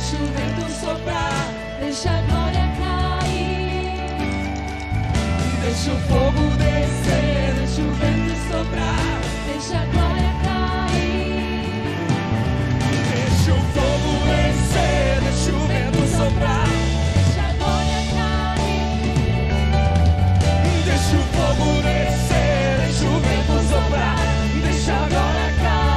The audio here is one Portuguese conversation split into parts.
deixa o vento soprar, deixa a glória cair. Deixa o fogo descer, deixa o vento soprar, deixa a glória cair. Deixa o fogo descer, deixa o vento soprar, deixa a glória cair. Deixa o fogo descer, deixa o vento soprar, deixa a glória cair.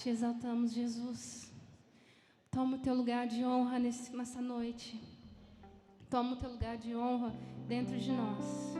Te exaltamos, Jesus. Toma o teu lugar de honra nessa noite. Toma o teu lugar de honra dentro de nós.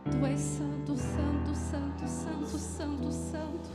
Tu és santo, santo, santo, santo, santo, santo.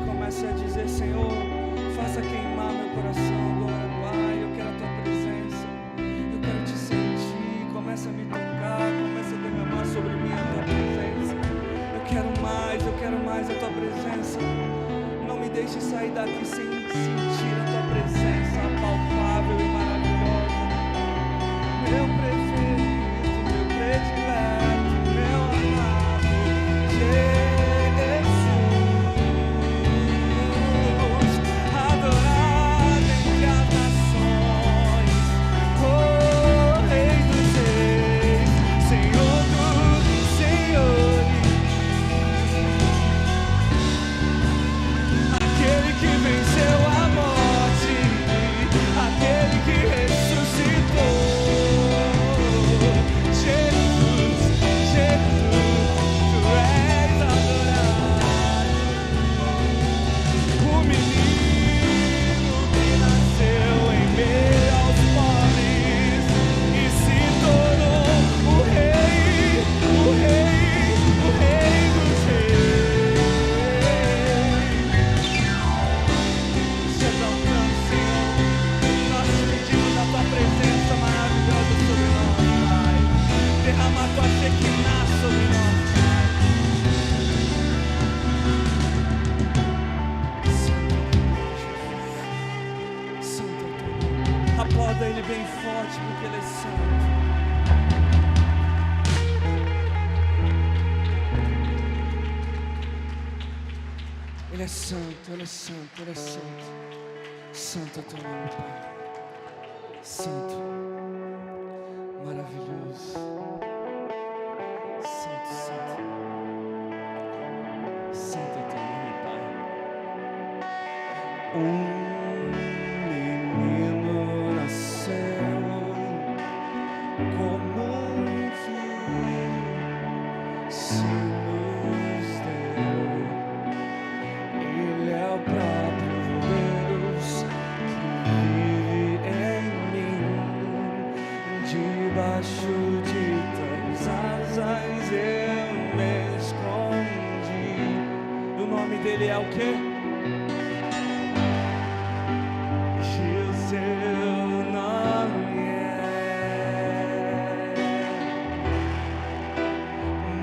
Comece a dizer: Senhor, faça queimar meu coração agora, Pai. Eu quero a tua presença, eu quero te sentir. Comece a me tocar, comece a derramar sobre mim a tua presença. Eu quero mais a tua presença. Não me deixe sair daqui sem sentir a tua presença palpável e maravilhosa. Meu preferido, meu predileto, meu amado Jesus. Aplauda Ele bem forte, porque Ele é santo. Ele é santo, Ele é santo, Ele é santo. Santo é teu nome, Pai. Santo, maravilhoso. Santo, santo. Santo é teu nome, Pai. Debaixo de tuas asas eu me escondi. O nome dele é o quê? E o seu nome é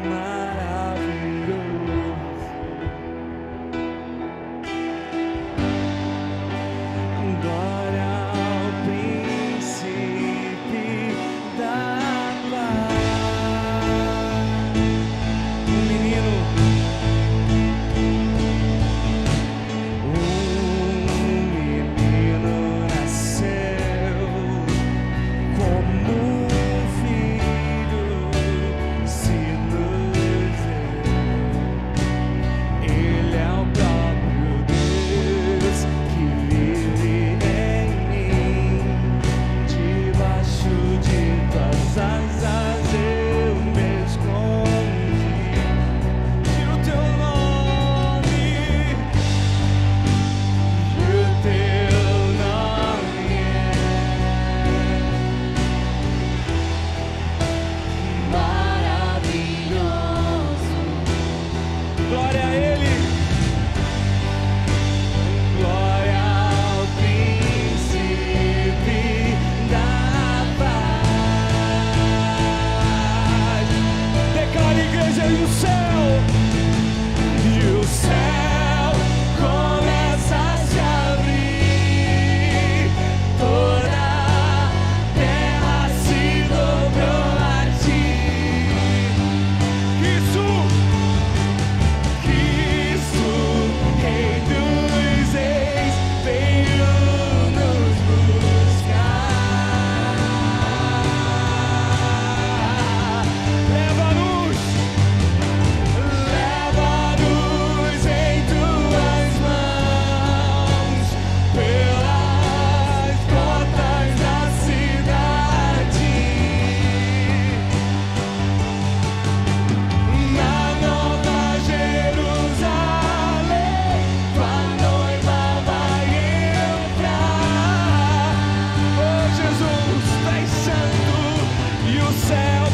maravilhoso. Glória ao príncipe da paz. Menino,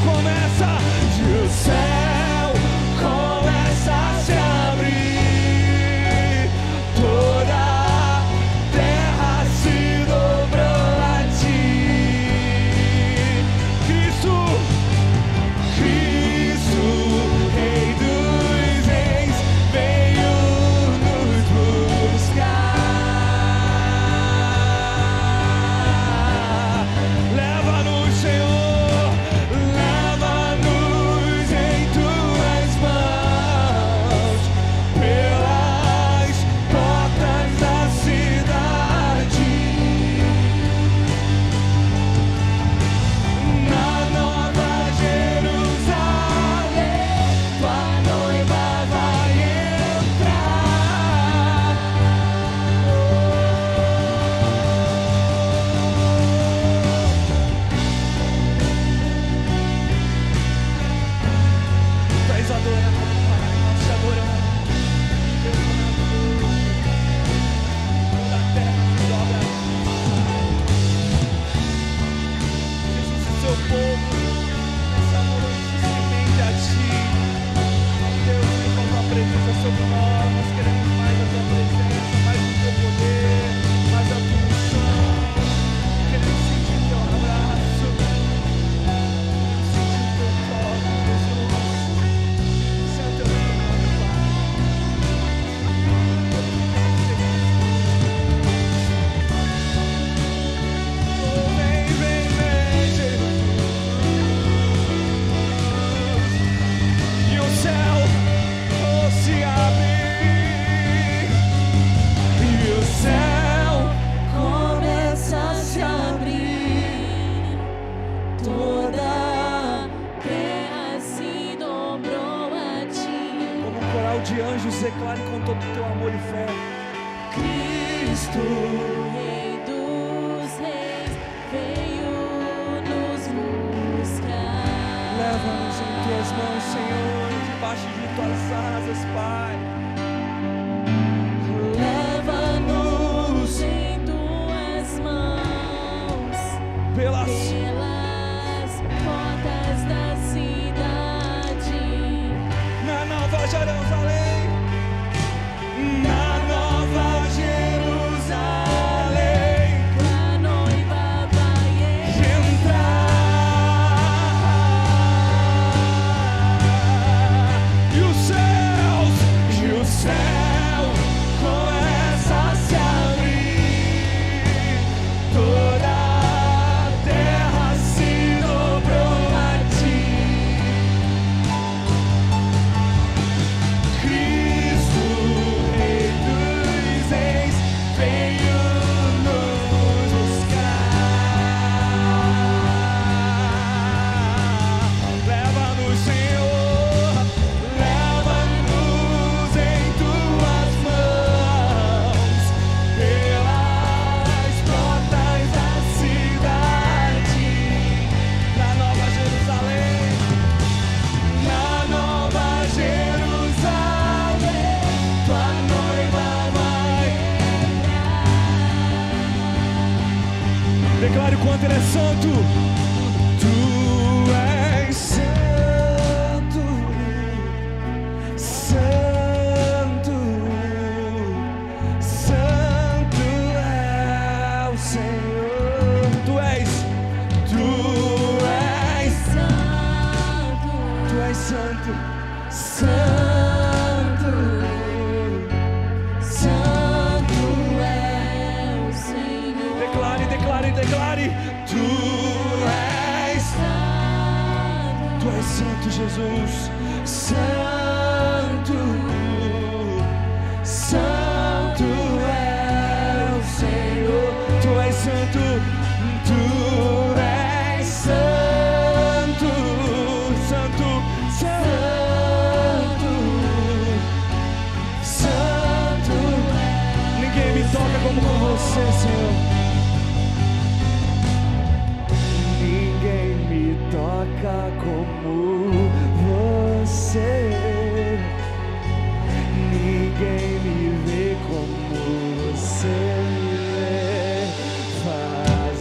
começa e o céu começa a se abrir. Toda a terra se dobrou a ti. Cristo, Rei dos Reis, veio nos buscar. Leva-nos, Senhor, leva-nos em tuas mãos, pelas portas da cidade, na Nova Jerusalém, tua noiva vai entrar. Tu és adorado, Pai, nós te adoramos. Toda a terra se dobra a ti. Jesus, o seu povo, nessa noite se rende a ti. Deus, vem com a tua presença sobre nós queremos mais a tua presença, mais o teu poder, mais a tua unção. Queremos sentir o teu abraço, sentir o teu toque, Jesus. Senta no teu nome, Pai. Oh, vem, vem, vem, Jesus. E o céu se abre, e o céu Começa a se abrir, toda a terra se dobrou a ti. como um coral de anjos, declare com todo o teu amor e fé. Cristo, Rei dos Reis, veio nos buscar. Leva-nos em tuas mãos, Senhor, debaixo de tuas asas, Pai. Leva-nos em tuas mãos, Pelas pelas portas da cidade, na Nova Jerusalém, na Nova Jerusalém, tua noiva vai entrar. E o céu começa a se abrir. Toda a terra se dobrou a ti. Cristo, Rei dos Reis, veio nos buscar. Leva-nos, Senhor, leva-nos em tuas mãos, pelas portas da cidade, na Nova Jerusalém, na Nova Jerusalém, tua noiva vai entrar. Declare o quanto ele é santo. Tu és santo, santo, santo é o Senhor. Tu és santo, santo, santo, santo é o Senhor. declare, declare, declare. Tu és santo, Jesus. Santo, santo é o Senhor. Tu és santo, tu és santo, santo, santo, santo. Ninguém me toca como com você, Senhor. Ninguém me toca como você. Ninguém me vê como você me vê. Faz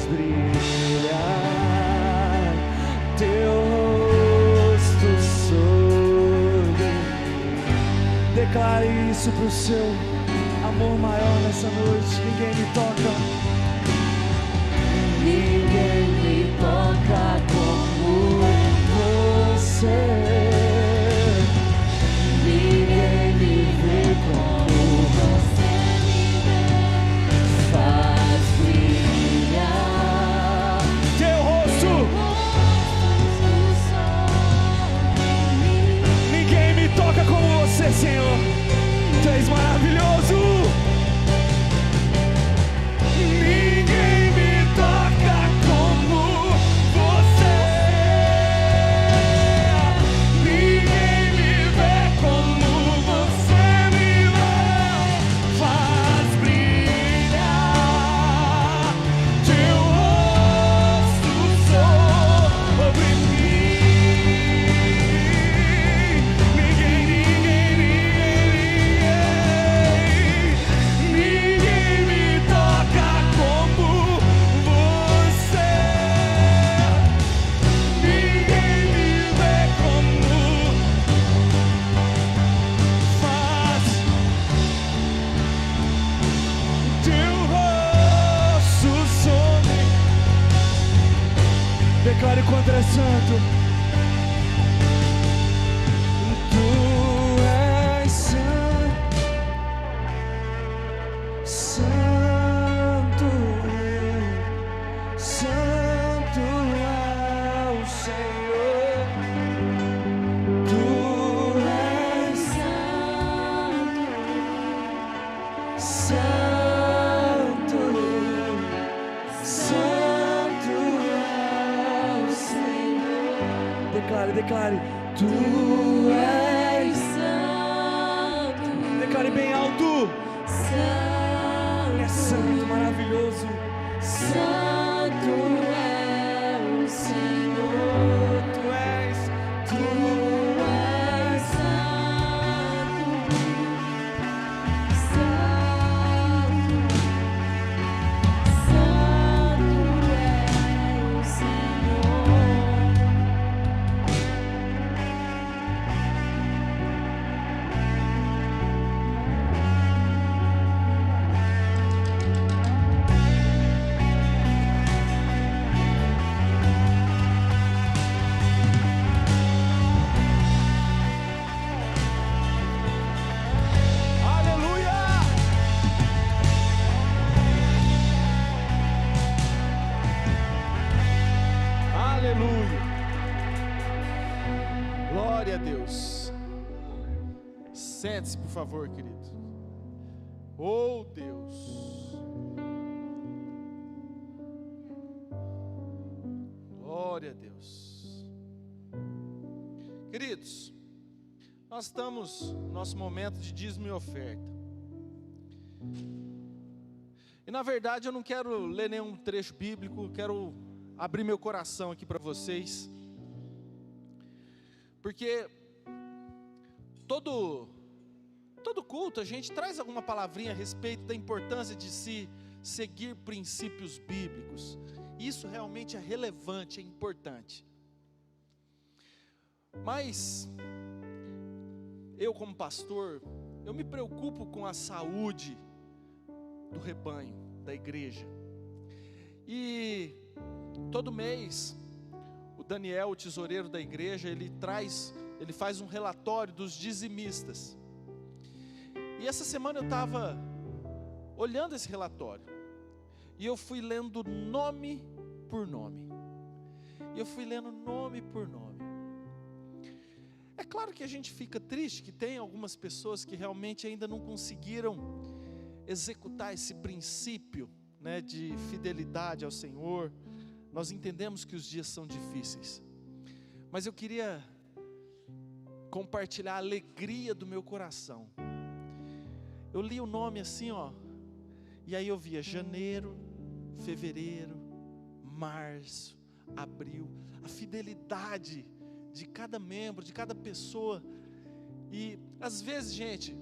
Declare isso pro seu amor maior nessa noite. Ninguém me toca. Ninguém me toca como você. Ninguém me vê como você me vê. Faz brilhar Teu rosto. do sol em mim. Ninguém me toca como você, Senhor. Tu és maravilhoso. Ninguém me toca como você. Ninguém me vê como você me vê. Faz brilhar teu rosto sobre mim. Ninguém me toca como você. Ninguém me vê como faz teu rosto sobre. Declare quanto é santo. Tu és santo, santo é o Senhor. Tu és santo, santo é o Senhor. Declare, tu és santo. Declare bem alto. Santo, Ele é santo, maravilhoso. santo é o Senhor. Tu és Tu és santo, santo, santo é o Senhor. aleluia. Aleluia. Glória a Deus. Sente-se, por favor, querido. Oh, Deus. Glória a Deus. Queridos, nós estamos no nosso momento de dízimo e oferta. E na verdade eu não quero ler nenhum trecho bíblico, quero abrir meu coração aqui para vocês. Porque todo culto a gente traz alguma palavrinha a respeito da importância de se seguir princípios bíblicos. Isso realmente é relevante, é importante. Mas eu como pastor, eu me preocupo com a saúde do rebanho, da igreja. E todo mês o Daniel, o tesoureiro da igreja, ele faz um relatório dos dizimistas. E essa semana eu estava olhando esse relatório e eu fui lendo nome por nome. E eu fui lendo nome por nome. É claro que a gente fica triste que tem algumas pessoas que realmente ainda não conseguiram executar esse princípio, né, de fidelidade ao Senhor. Nós entendemos que os dias são difíceis, mas eu queria compartilhar a alegria do meu coração. Eu li o nome assim, e aí eu via janeiro, fevereiro, março, abril, a fidelidade de cada membro, de cada pessoa. E às vezes, gente,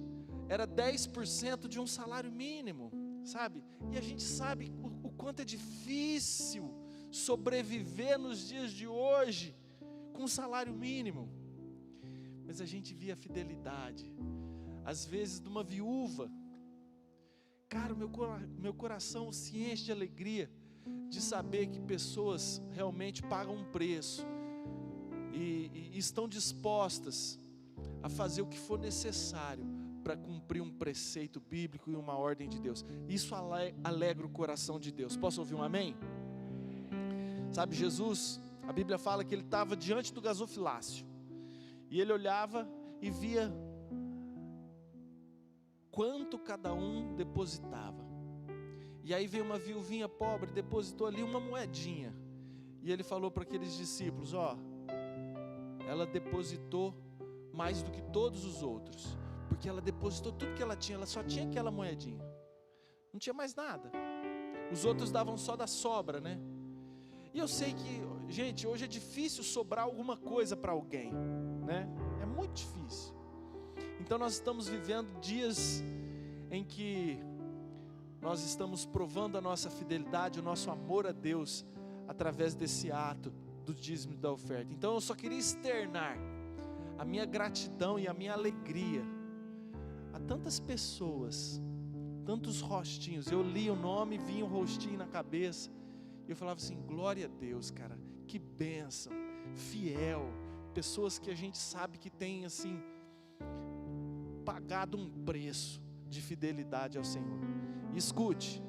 era 10% de um salário mínimo, sabe? E a gente sabe o quanto é difícil sobreviver nos dias de hoje com um salário mínimo. Mas a gente via a fidelidade, às vezes de uma viúva. Cara, meu coração se enche de alegria de saber que pessoas realmente pagam um preço e estão dispostas a fazer o que for necessário para cumprir um preceito bíblico e uma ordem de Deus. Isso alegra o coração de Deus. Posso ouvir um amém? Sabe, Jesus, a Bíblia fala que ele estava diante do gasofilácio e ele olhava e via quanto cada um depositava. E aí veio uma viuvinha pobre, depositou ali uma moedinha. E ele falou para aqueles discípulos: ela depositou mais do que todos os outros, porque ela depositou tudo que ela tinha, ela só tinha aquela moedinha, não tinha mais nada. Os outros davam só da sobra, né? E eu sei que, gente, hoje é difícil sobrar alguma coisa para alguém, né? É muito difícil. Então nós estamos vivendo dias em que nós estamos provando a nossa fidelidade, o nosso amor a Deus, através desse ato do dízimo e da oferta. Então eu só queria externar a minha gratidão e a minha alegria a tantas pessoas, tantos rostinhos. Eu li o nome, vinha um rostinho na cabeça, e eu falava assim: glória a Deus, cara, que bênção, fiel, pessoas que a gente sabe que tem assim, pagado um preço de fidelidade ao Senhor. E escute,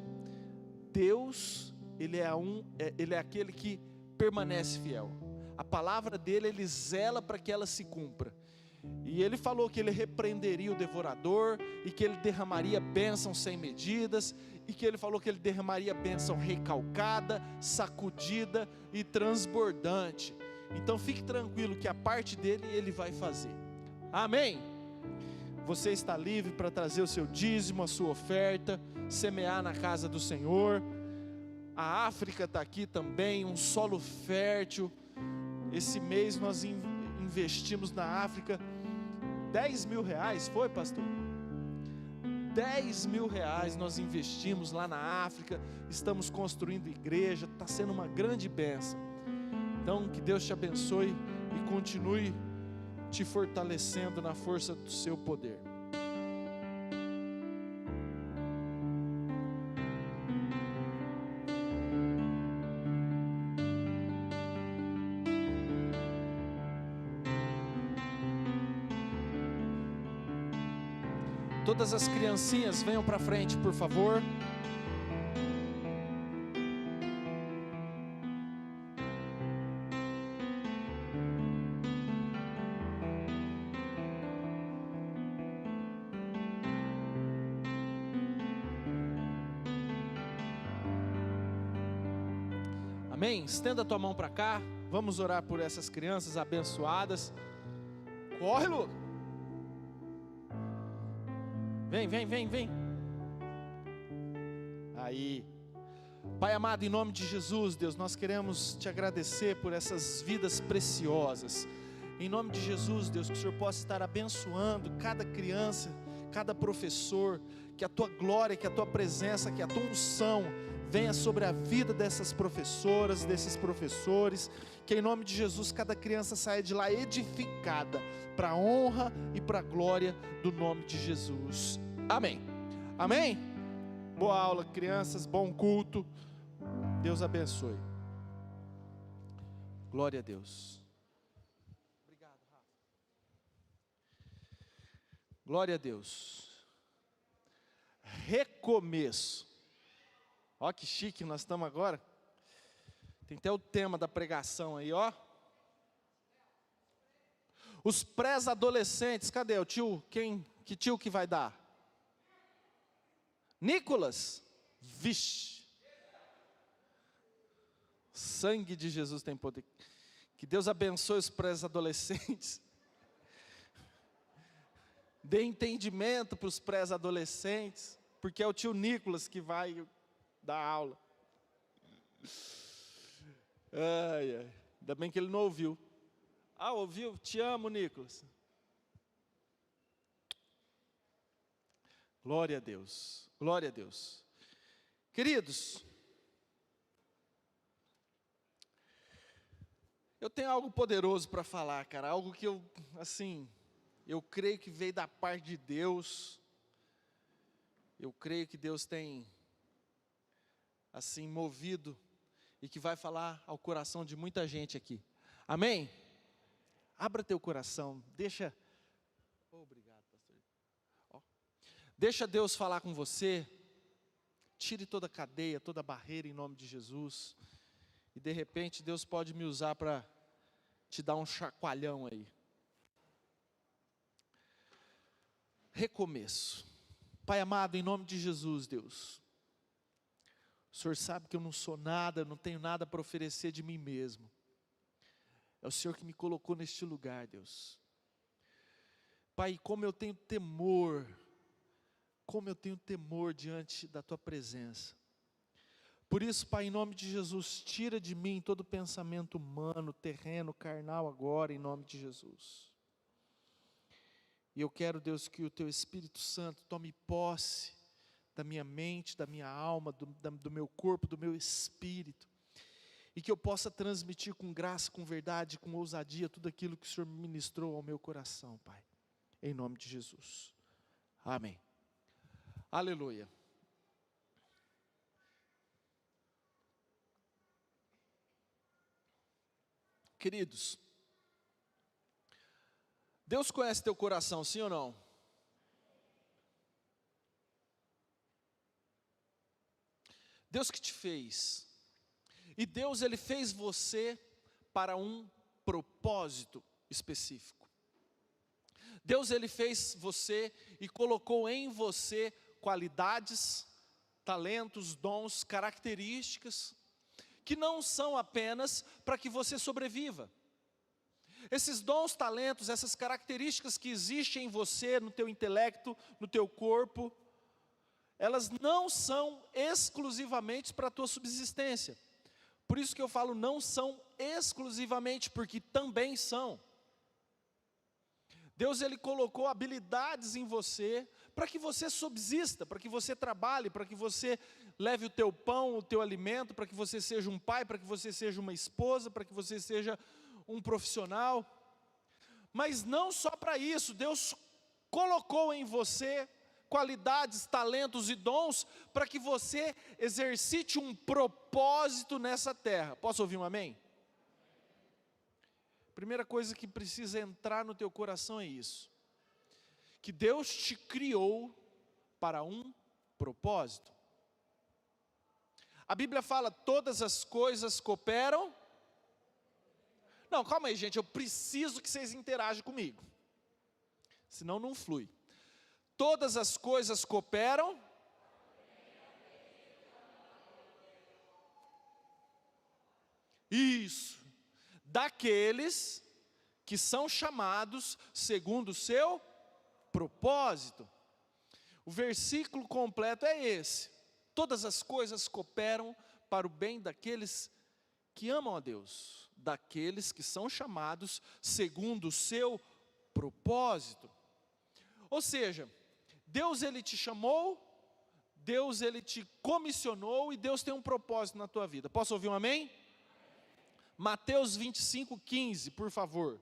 Deus, Ele é aquele que permanece fiel. A palavra dele, Ele zela para que ela se cumpra. E Ele falou que Ele repreenderia o devorador, e que Ele derramaria bênção sem medidas, e que Ele falou que Ele derramaria bênção recalcada, sacudida e transbordante. Então fique tranquilo que a parte dele Ele vai fazer. Amém? Você está livre para trazer o seu dízimo, a sua oferta, semear na casa do Senhor. A África está aqui também, um solo fértil. Esse mês nós investimos na África 10 mil reais, foi, pastor? 10 mil reais nós investimos lá na África. Estamos construindo igreja, está sendo uma grande bênção. Então que Deus te abençoe e continue te fortalecendo na força do seu poder. Todas as criancinhas venham para frente, por favor. Amém? Estenda a tua mão para cá. Vamos orar por essas crianças abençoadas. Corre, Lu. Vem. Aí. Pai amado, em nome de Jesus, Deus, nós queremos te agradecer por essas vidas preciosas. Em nome de Jesus, Deus, que o Senhor possa estar abençoando cada criança, cada professor, que a tua glória, que a tua presença, que a tua unção venha sobre a vida dessas professoras, desses professores, que em nome de Jesus cada criança saia de lá edificada, para a honra e para a glória do nome de Jesus. Amém. Amém? Boa aula, crianças, bom culto. Deus abençoe. Glória a Deus. Obrigado, Rafa. Glória a Deus. Recomeço. Ó que chique nós estamos agora. Tem até o tema da pregação aí, ó. Os pré-adolescentes, cadê o tio? Que tio que vai dar? Nicolas? Vixe. Sangue de Jesus tem poder. Que Deus abençoe os pré-adolescentes. Dê entendimento para os pré-adolescentes, porque é o tio Nicolas que vai dar aula. Ai. Ainda bem que ele não ouviu. Ah, ouviu? Te amo, Nicolas. Glória a Deus. Glória a Deus. Queridos, eu tenho algo poderoso para falar, cara. Algo que eu eu creio que veio da parte de Deus. Eu creio que Deus tem, assim, movido e que vai falar ao coração de muita gente aqui. Amém? Abra teu coração, deixa... Obrigado, pastor. Deixa Deus falar com você. Tire toda a cadeia, toda a barreira em nome de Jesus. E de repente Deus pode me usar para te dar um chacoalhão aí. Recomeço. Pai amado, em nome de Jesus, Deus. O Senhor sabe que eu não sou nada, eu não tenho nada para oferecer de mim mesmo. É o Senhor que me colocou neste lugar, Deus. Pai, como eu tenho temor diante da Tua presença. Por isso, Pai, em nome de Jesus, tira de mim todo pensamento humano, terreno, carnal agora, em nome de Jesus. E eu quero, Deus, que o Teu Espírito Santo tome posse da minha mente, da minha alma, do meu corpo, do meu espírito. E que eu possa transmitir com graça, com verdade, com ousadia, tudo aquilo que o Senhor ministrou ao meu coração, Pai. Em nome de Jesus. Amém. Aleluia. Queridos, Deus conhece teu coração, sim ou não? Deus que te fez. E Deus, Ele fez você para um propósito específico. Deus, Ele fez você e colocou em você qualidades, talentos, dons, características, que não são apenas para que você sobreviva. Esses dons, talentos, essas características que existem em você, no teu intelecto, no teu corpo, elas não são exclusivamente para a tua subsistência. Por isso que eu falo não são exclusivamente, porque também são. Deus, Ele colocou habilidades em você para que você subsista, para que você trabalhe, para que você leve o teu pão, o teu alimento, para que você seja um pai, para que você seja uma esposa, para que você seja um profissional. Mas não só para isso, Deus colocou em você qualidades, talentos e dons para que você exercite um propósito nessa terra. Posso ouvir um amém? Primeira coisa que precisa entrar no teu coração é isso. Que Deus te criou para um propósito. A Bíblia fala, todas as coisas cooperam. Não, calma aí, gente, eu preciso que vocês interajam comigo. Senão não flui. Todas as coisas cooperam. Isso. Daqueles que são chamados segundo o seu propósito. O versículo completo é esse. Todas as coisas cooperam para o bem daqueles que amam a Deus, daqueles que são chamados segundo o seu propósito. Ou seja, Deus, Ele te chamou, Deus, Ele te comissionou e Deus tem um propósito na tua vida. Posso ouvir um amém? Mateus 25:15, por favor.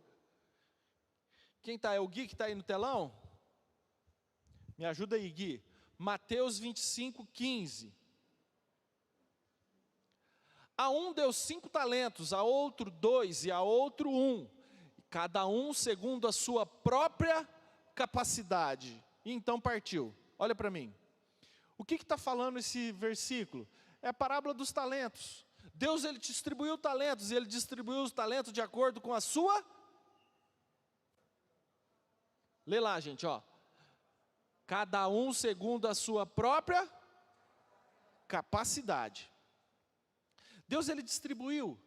Quem está? É o Gui que está aí no telão? Me ajuda aí, Gui. Mateus 25:15. A um deu 5 talentos, a outro 2 e a outro 1. Cada um segundo a sua própria capacidade. E então partiu. Olha para mim. O que está falando esse versículo? É a parábola dos talentos. Deus, Ele distribuiu talentos, e Ele distribuiu os talentos de acordo com a sua... Lê lá, gente, ó. Cada um segundo a sua própria capacidade. Deus, Ele distribuiu.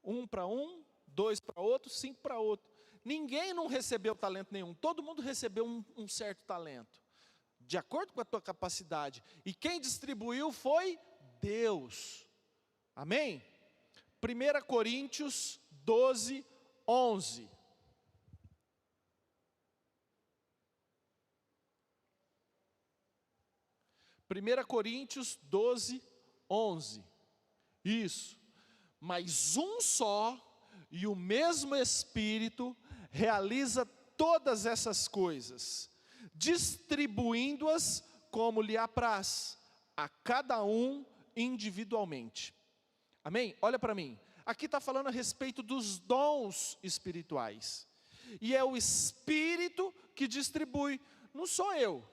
1 para um, 2 para outro, 5 para outro. Ninguém não recebeu talento nenhum. Todo mundo recebeu um certo talento. De acordo com a tua capacidade. E quem distribuiu foi Deus. Amém? 1 Coríntios 12:11. Coríntios 12:11. Isso. Mas um só e o mesmo Espírito realiza todas essas coisas, distribuindo-as como lhe apraz, a cada um individualmente. Amém? Olha para mim, aqui está falando a respeito dos dons espirituais, e é o Espírito que distribui, não sou eu,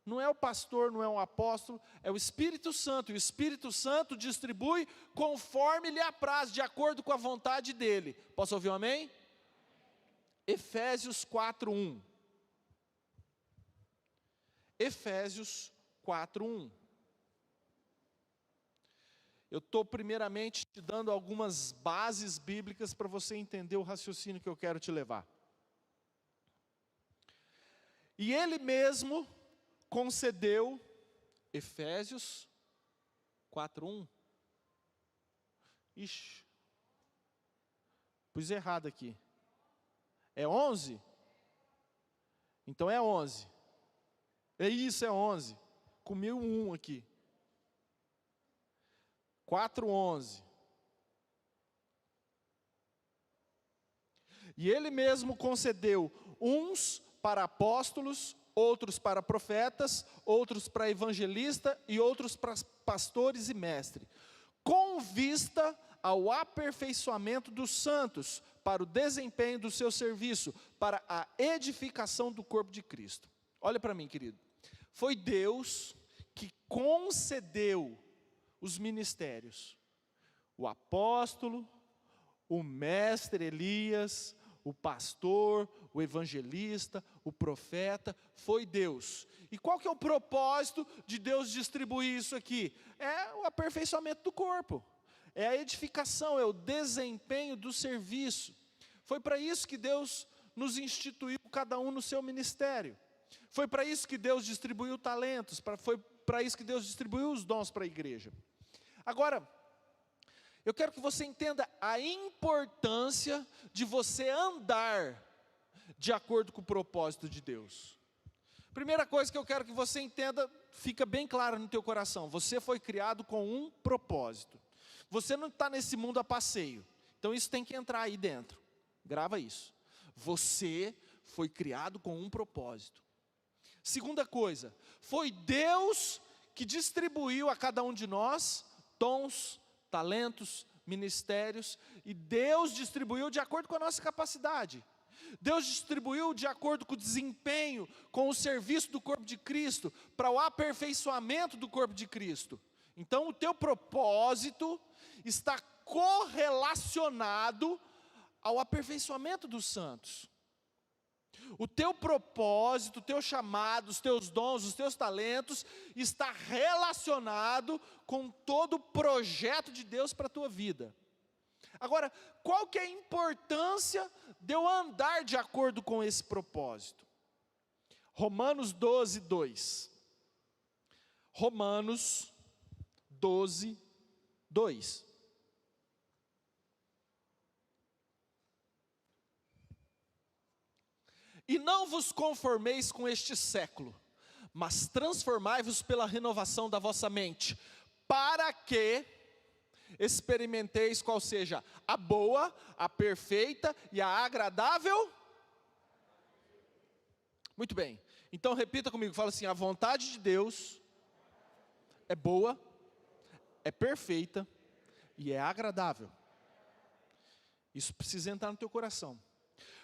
não é o pastor, não é um apóstolo, é o Espírito Santo, e o Espírito Santo distribui conforme lhe apraz, de acordo com a vontade dele. Posso ouvir um amém? Efésios 4:1. Efésios 4:1. Eu estou primeiramente te dando algumas bases bíblicas para você entender o raciocínio que eu quero te levar. E ele mesmo concedeu, Efésios 4:1. Ixi, pus errado aqui. É 11? Então é 11. É isso, é 11. Comi um aqui. 4:11. E ele mesmo concedeu uns para apóstolos, outros para profetas, outros para evangelistas e outros para pastores e mestres, com vista ao aperfeiçoamento dos santos, para o desempenho do seu serviço, para a edificação do corpo de Cristo. Olha para mim, querido. Foi Deus que concedeu os ministérios. O apóstolo, o mestre Elias, o pastor, o evangelista, o profeta, foi Deus. E qual que é o propósito de Deus distribuir isso aqui? É o aperfeiçoamento do corpo, é a edificação, é o desempenho do serviço. Foi para isso que Deus nos instituiu, cada um no seu ministério. Foi para isso que Deus distribuiu talentos, foi para isso que Deus distribuiu os dons para a igreja. Agora, eu quero que você entenda a importância de você andar de acordo com o propósito de Deus. Primeira coisa que eu quero que você entenda, fica bem claro no teu coração: você foi criado com um propósito. Você não está nesse mundo a passeio, então isso tem que entrar aí dentro. Grava isso. Você foi criado com um propósito. Segunda coisa, foi Deus que distribuiu a cada um de nós dons, talentos, ministérios, e Deus distribuiu de acordo com a nossa capacidade. Deus distribuiu de acordo com o desempenho, com o serviço do corpo de Cristo, para o aperfeiçoamento do corpo de Cristo. Então o teu propósito está correlacionado ao aperfeiçoamento dos santos. O teu propósito, o teu chamado, os teus dons, os teus talentos, está relacionado com todo o projeto de Deus para a tua vida. Agora, qual que é a importância de eu andar de acordo com esse propósito? Romanos 12:2. Romanos 12:2. E não vos conformeis com este século, mas transformai-vos pela renovação da vossa mente, para que experimenteis qual seja a boa, a perfeita e a agradável. Muito bem, então repita comigo, fala assim: a vontade de Deus é boa, é perfeita e é agradável. Isso precisa entrar no teu coração,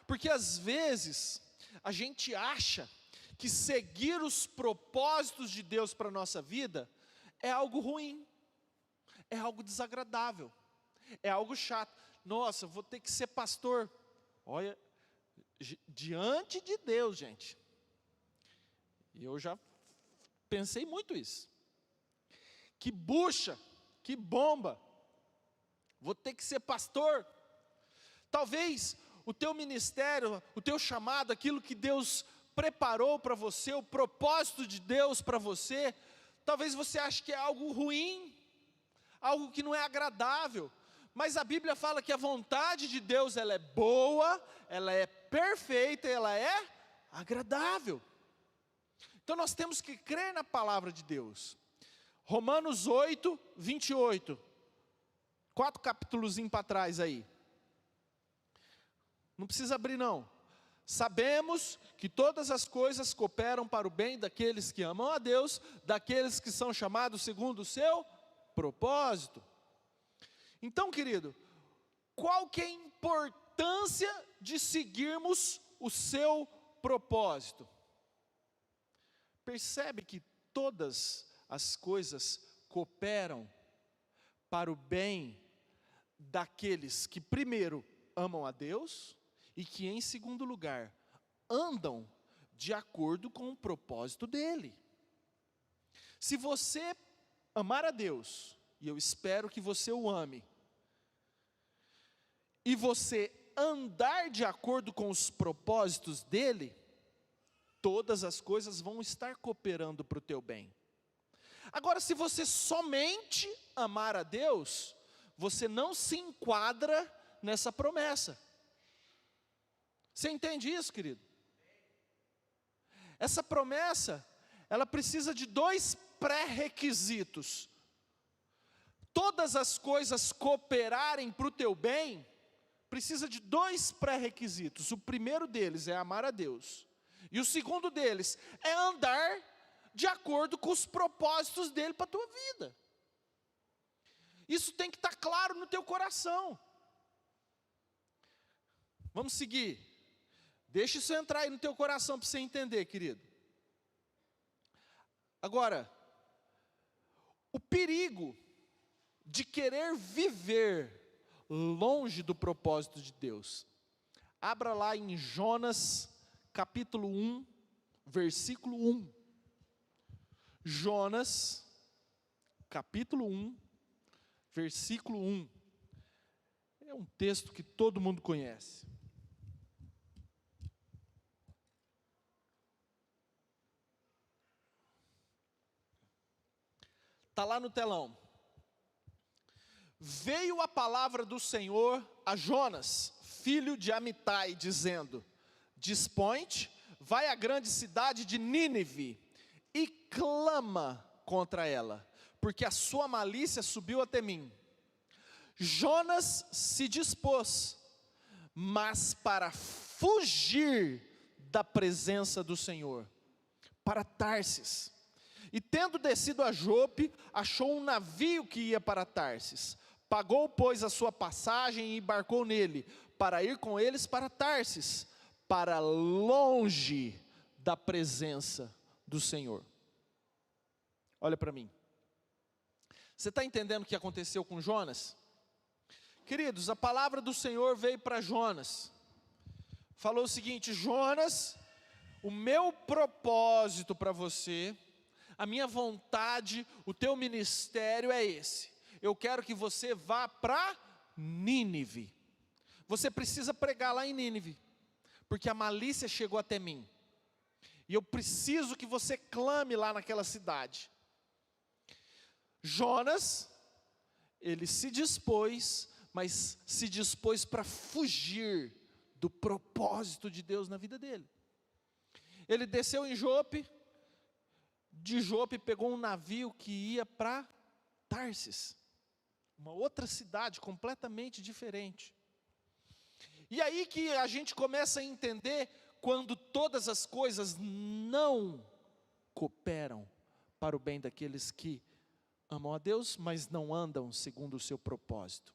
porque às vezes a gente acha que seguir os propósitos de Deus para a nossa vida é algo ruim, é algo desagradável, é algo chato. Nossa, eu vou ter que ser pastor. Olha, diante de Deus, gente, eu já pensei muito isso. Que bucha, que bomba, vou ter que ser pastor. Talvez o teu ministério, o teu chamado, aquilo que Deus preparou para você, o propósito de Deus para você, talvez você ache que é algo ruim, algo que não é agradável, mas a Bíblia fala que a vontade de Deus, ela é boa, ela é perfeita, ela é agradável. Então nós temos que crer na palavra de Deus. Romanos 8:28, 4 capítulos para trás aí. Não precisa abrir não. Sabemos que todas as coisas cooperam para o bem daqueles que amam a Deus, daqueles que são chamados segundo o seu propósito. Então, querido, qual que é a importância de seguirmos o seu propósito? Percebe que todas as coisas cooperam para o bem daqueles que primeiro amam a Deus e que em segundo lugar andam de acordo com o propósito dele. Se você amar a Deus, e eu espero que você o ame, e você andar de acordo com os propósitos dele, todas as coisas vão estar cooperando para o teu bem. Agora, se você somente amar a Deus, você não se enquadra nessa promessa. Você entende isso, querido? Essa promessa, ela precisa de 2 pré-requisitos. Todas as coisas cooperarem para o teu bem, precisa de 2 pré-requisitos. O primeiro deles é amar a Deus. E o segundo deles é andar de acordo com os propósitos dele para a tua vida. Isso tem que estar claro no teu coração. Vamos seguir. Deixa isso entrar aí no teu coração para você entender, querido. Agora, o perigo de querer viver longe do propósito de Deus. Abra lá em Jonas, capítulo 1, versículo 1. Jonas, capítulo 1, versículo 1. É um texto que todo mundo conhece. Está lá no telão. Veio a palavra do Senhor a Jonas, filho de Amitai, dizendo: Dispõe-te, vai à grande cidade de Nínive, e clama contra ela, porque a sua malícia subiu até mim. Jonas se dispôs, mas para fugir da presença do Senhor, para Tarsis. E tendo descido a Jope, achou um navio que ia para Tarsis. Pagou, pois, a sua passagem e embarcou nele, para ir com eles para Tarsis, para longe da presença do Senhor. Olha para mim. Você está entendendo o que aconteceu com Jonas? Queridos, a palavra do Senhor veio para Jonas. Falou o seguinte: Jonas, o meu propósito para você, a minha vontade, o teu ministério é esse. Eu quero que você vá para Nínive. Você precisa pregar lá em Nínive, porque a malícia chegou até mim. E eu preciso que você clame lá naquela cidade. Jonas, ele se dispôs, mas se dispôs para fugir do propósito de Deus na vida dele. Ele desceu em Jope, de Jope pegou um navio que ia para Tarsis, uma outra cidade completamente diferente. E aí que a gente começa a entender quando todas as coisas não cooperam para o bem daqueles que amam a Deus, mas não andam segundo o seu propósito.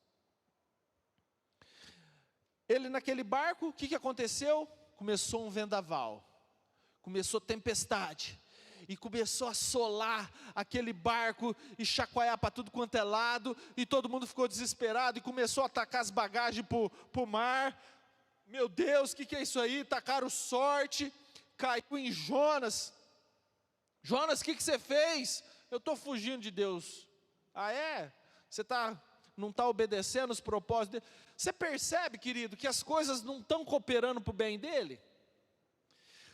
Ele naquele barco, o que aconteceu? Começou um vendaval, começou tempestade, e começou a assolar aquele barco, e chacoalhar para tudo quanto é lado, e todo mundo ficou desesperado, e começou a atacar as bagagens para o mar. Meu Deus, o que é isso aí? Tacaram sorte, caiu em Jonas. Jonas, o que você fez? Eu estou fugindo de Deus. Ah é? Você não está obedecendo os propósitos dele? Você percebe, querido, que as coisas não estão cooperando para o bem dele?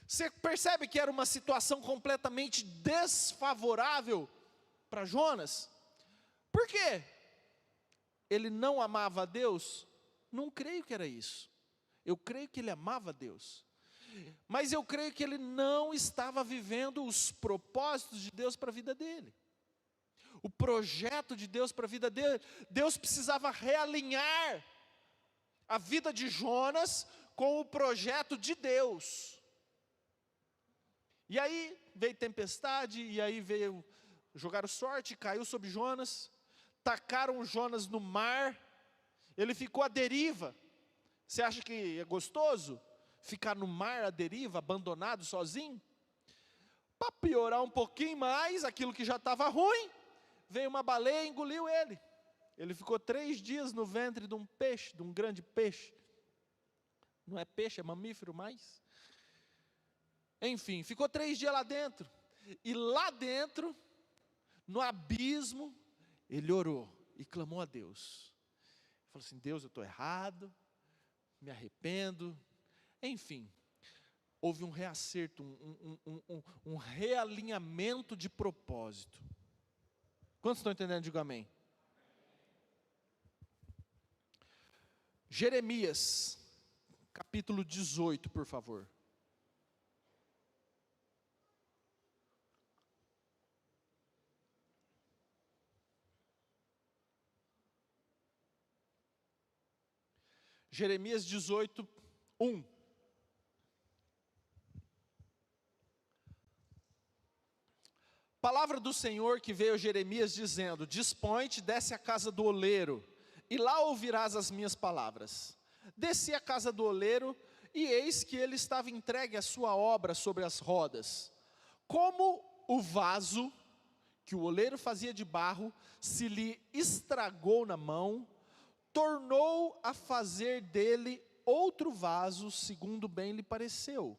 Você percebe que era uma situação completamente desfavorável para Jonas? Por quê? Ele não amava a Deus? Não creio que era isso. Eu creio que ele amava a Deus. Mas eu creio que ele não estava vivendo os propósitos de Deus para a vida dele. O projeto de Deus para a vida dele. Deus precisava realinhar a vida de Jonas com o projeto de Deus. E aí veio tempestade, e aí jogaram sorte, caiu sobre Jonas, tacaram Jonas no mar, ele ficou à deriva. Você acha que é gostoso ficar no mar à deriva, abandonado, sozinho? Para piorar um pouquinho mais, aquilo que já estava ruim, veio uma baleia e engoliu ele. Ele ficou 3 dias no ventre de um peixe, de um grande peixe. Não é peixe, é mamífero mais. Enfim, ficou 3 dias lá dentro. E lá dentro, no abismo, ele orou e clamou a Deus. Falou assim: Deus, eu estou errado, me arrependo. Enfim, houve um reacerto, um realinhamento de propósito. Quantos estão entendendo? Diga amém. Jeremias, capítulo 18, por favor. Jeremias 18, 1. Palavra do Senhor que veio a Jeremias dizendo: Dispõe-te, desce à casa do oleiro, e lá ouvirás as minhas palavras. Desci à casa do oleiro, e eis que ele estava entregue à sua obra sobre as rodas. Como o vaso que o oleiro fazia de barro se lhe estragou na mão, tornou a fazer dele outro vaso, segundo bem lhe pareceu.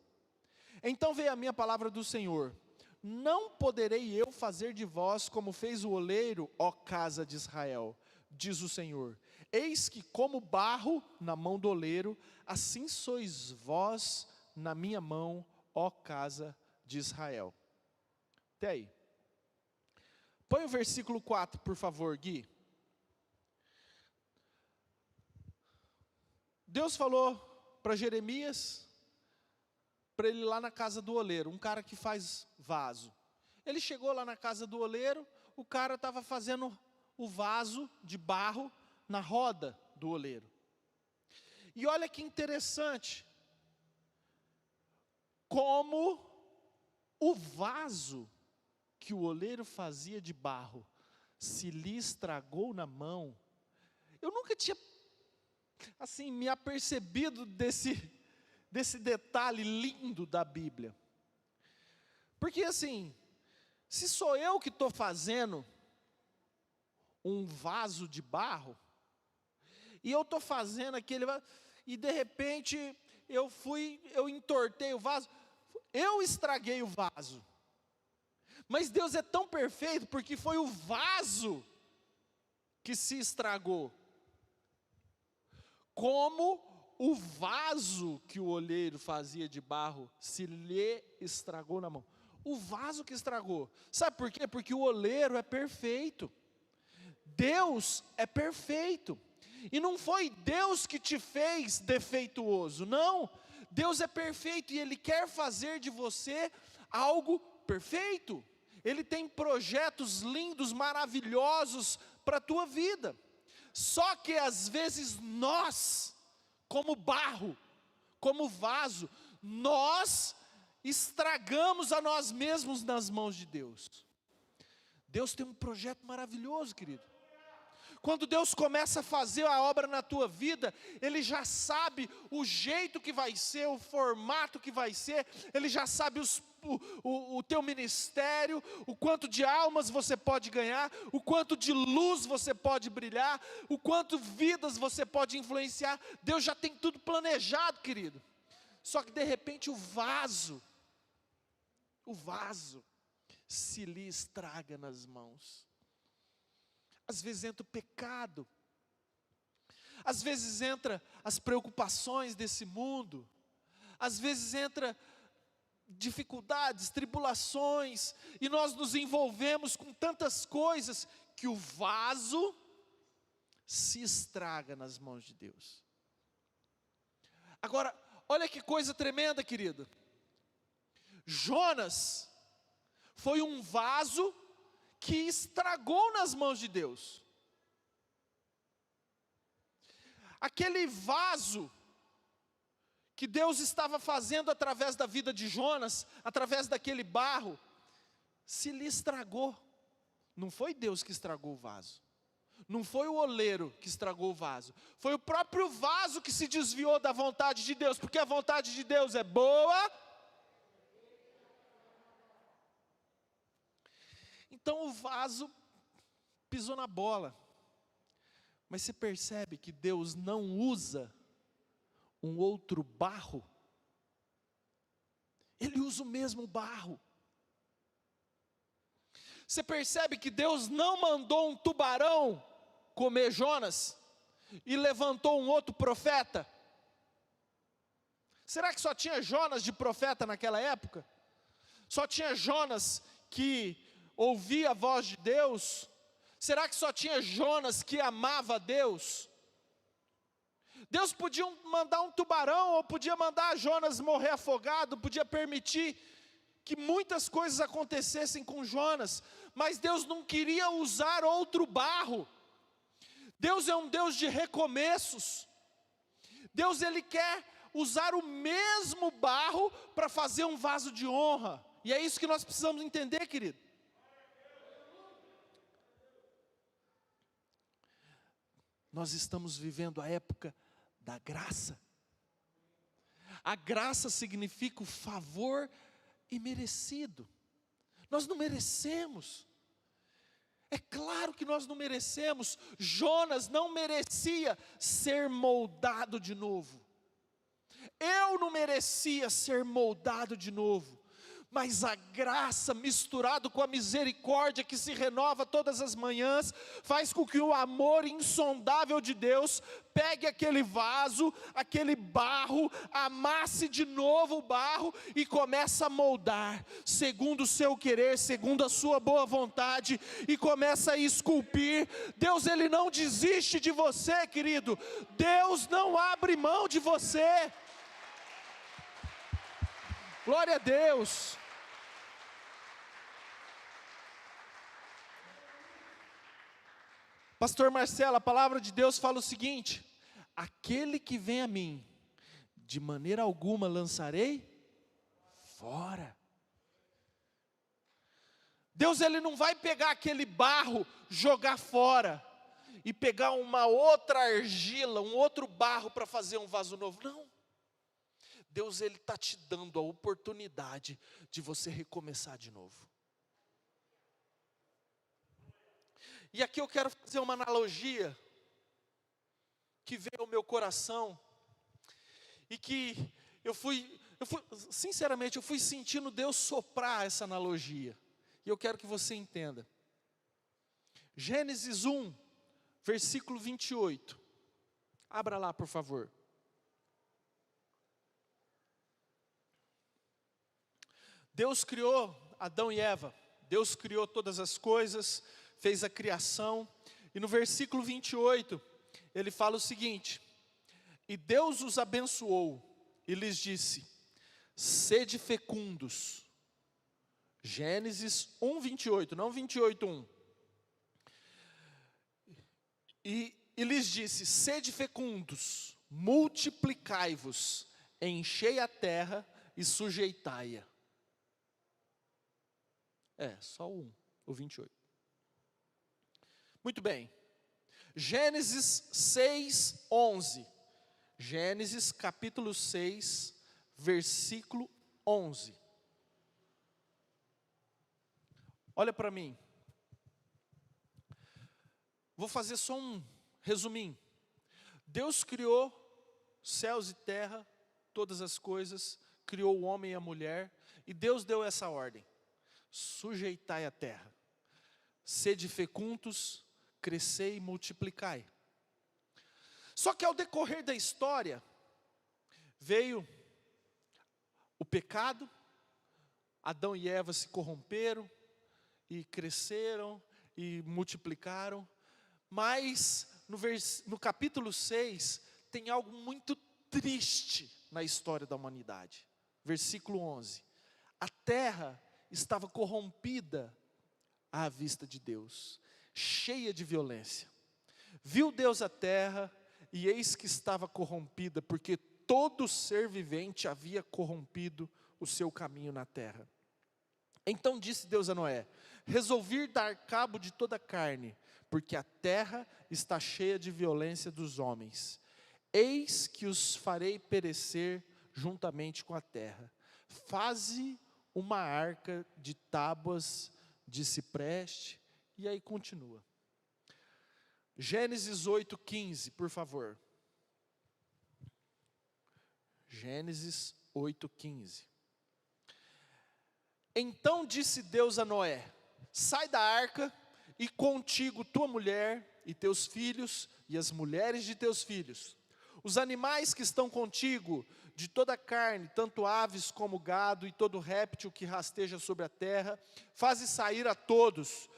Então veio a minha palavra do Senhor: Não poderei eu fazer de vós como fez o oleiro, ó casa de Israel, diz o Senhor. Eis que como barro na mão do oleiro, assim sois vós na minha mão, ó casa de Israel. Até aí. Põe o versículo 4, por favor, Gui. Deus falou para Jeremias, para ele ir lá na casa do oleiro, um cara que faz vaso. Ele chegou lá na casa do oleiro, o cara estava fazendo o vaso de barro na roda do oleiro. E olha que interessante, como o vaso que o oleiro fazia de barro se lhe estragou na mão. Eu nunca tinha assim me apercebido desse detalhe lindo da Bíblia. Porque assim, se sou eu que estou fazendo um vaso de barro, e eu estou fazendo aquele vaso, e de repente eu entortei o vaso, eu estraguei o vaso. Mas Deus é tão perfeito, porque foi o vaso que se estragou. Como o vaso que o oleiro fazia de barro se lhe estragou na mão. O vaso que estragou. Sabe por quê? Porque o oleiro é perfeito. Deus é perfeito. E não foi Deus que te fez defeituoso. Não. Deus é perfeito e Ele quer fazer de você algo perfeito. Ele tem projetos lindos, maravilhosos para a tua vida. Só que às vezes nós, como barro, como vaso, nós estragamos a nós mesmos nas mãos de Deus. Deus tem um projeto maravilhoso, querido. Quando Deus começa a fazer a obra na tua vida, Ele já sabe o jeito que vai ser, o formato que vai ser, Ele já sabe o teu ministério, o quanto de almas você pode ganhar, o quanto de luz você pode brilhar, o quanto vidas você pode influenciar. Deus já tem tudo planejado, querido. Só que de repente o vaso se lhe estraga nas mãos. Às vezes entra o pecado, às vezes entra as preocupações desse mundo, às vezes entra dificuldades, tribulações, e nós nos envolvemos com tantas coisas, que o vaso se estraga nas mãos de Deus. Agora, olha que coisa tremenda, querido. Jonas foi um vaso que estragou nas mãos de Deus. Aquele vaso que Deus estava fazendo através da vida de Jonas, através daquele barro, se lhe estragou. Não foi Deus que estragou o vaso. Não foi o oleiro que estragou o vaso. Foi o próprio vaso que se desviou da vontade de Deus, porque a vontade de Deus é boa. Então o vaso pisou na bola. Mas você percebe que Deus não usa um outro barro? Ele usa o mesmo barro. Você percebe que Deus não mandou um tubarão comer Jonas e levantou um outro profeta? Será que só tinha Jonas de profeta naquela época? Só tinha Jonas que ouvia a voz de Deus? Será que só tinha Jonas que amava a Deus? Deus podia mandar um tubarão, ou podia mandar Jonas morrer afogado, podia permitir que muitas coisas acontecessem com Jonas, mas Deus não queria usar outro barro. Deus é um Deus de recomeços. Deus, Ele quer usar o mesmo barro para fazer um vaso de honra. E é isso que nós precisamos entender, querido. Nós estamos vivendo a época da graça. A graça significa o favor imerecido. Nós não merecemos. É claro que nós não merecemos. Jonas não merecia ser moldado de novo. Eu não merecia ser moldado de novo. Mas a graça misturado com a misericórdia que se renova todas as manhãs, faz com que o amor insondável de Deus pegue aquele vaso, aquele barro, amasse de novo o barro e começa a moldar, segundo o seu querer, segundo a sua boa vontade, e começa a esculpir. Deus, Ele não desiste de você, querido. Deus não abre mão de você. Glória a Deus. Pastor Marcelo, a palavra de Deus fala o seguinte: aquele que vem a mim, de maneira alguma lançarei fora. Deus, Ele não vai pegar aquele barro, jogar fora, e pegar uma outra argila, um outro barro para fazer um vaso novo. Não. Deus, Ele está te dando a oportunidade de você recomeçar de novo. E aqui eu quero fazer uma analogia que veio ao meu coração e que sinceramente, eu fui sentindo Deus soprar essa analogia. E eu quero que você entenda. Gênesis 1, versículo 28. Abra lá, por favor. Deus criou Adão e Eva. Deus criou todas as coisas, fez a criação. E no versículo 28, ele fala o seguinte: e Deus os abençoou e lhes disse: sede fecundos. Gênesis 1, 28, não 28, 1. E lhes disse: sede fecundos, multiplicai-vos, enchei a terra e sujeitai-a. Só o 28. Muito bem. Gênesis 6, 11. Gênesis capítulo 6, versículo 11. Olha para mim. Vou fazer só um resuminho. Deus criou céus e terra, todas as coisas, criou o homem e a mulher, e Deus deu essa ordem: sujeitai a terra, sede fecundos, crescei e multiplicai. Só que ao decorrer da história, veio o pecado, Adão e Eva se corromperam, e cresceram, e multiplicaram, mas no capítulo 6, tem algo muito triste na história da humanidade. Versículo 11, a terra estava corrompida à vista de Deus, cheia de violência. Viu Deus a terra, e eis que estava corrompida, porque todo ser vivente havia corrompido o seu caminho na terra. Então disse Deus a Noé: resolvi dar cabo de toda a carne, porque a terra está cheia de violência dos homens. Eis que os farei perecer juntamente com a terra. Faze uma arca de tábuas de cipreste. E aí continua. Gênesis 8:15, por favor. Gênesis 8:15. Então disse Deus a Noé: sai da arca, e contigo tua mulher e teus filhos e as mulheres de teus filhos, os animais que estão contigo, de toda a carne, tanto aves como gado e todo réptil que rasteja sobre a terra, faze sair a todos,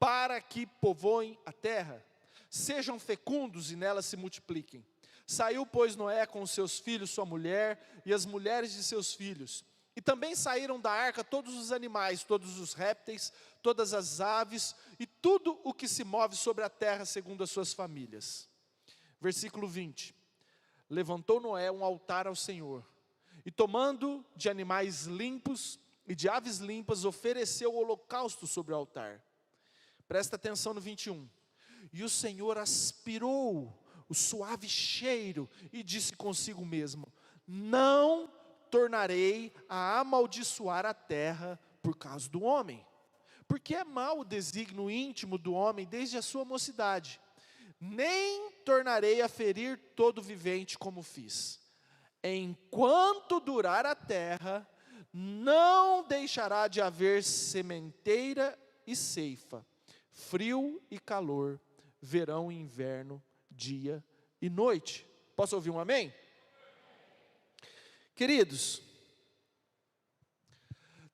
para que povoem a terra, sejam fecundos e nela se multipliquem. Saiu, pois, Noé com os seus filhos, sua mulher e as mulheres de seus filhos. E também saíram da arca todos os animais, todos os répteis, todas as aves e tudo o que se move sobre a terra segundo as suas famílias. Versículo 20. Levantou Noé um altar ao Senhor, e tomando de animais limpos e de aves limpas, ofereceu o holocausto sobre o altar. Presta atenção no 21. E o Senhor aspirou o suave cheiro e disse consigo mesmo: não tornarei a amaldiçoar a terra por causa do homem, porque é mau o desígnio íntimo do homem desde a sua mocidade. Nem tornarei a ferir todo vivente como fiz. Enquanto durar a terra, não deixará de haver sementeira e ceifa, frio e calor, verão e inverno, dia e noite. Posso ouvir um amém? Queridos,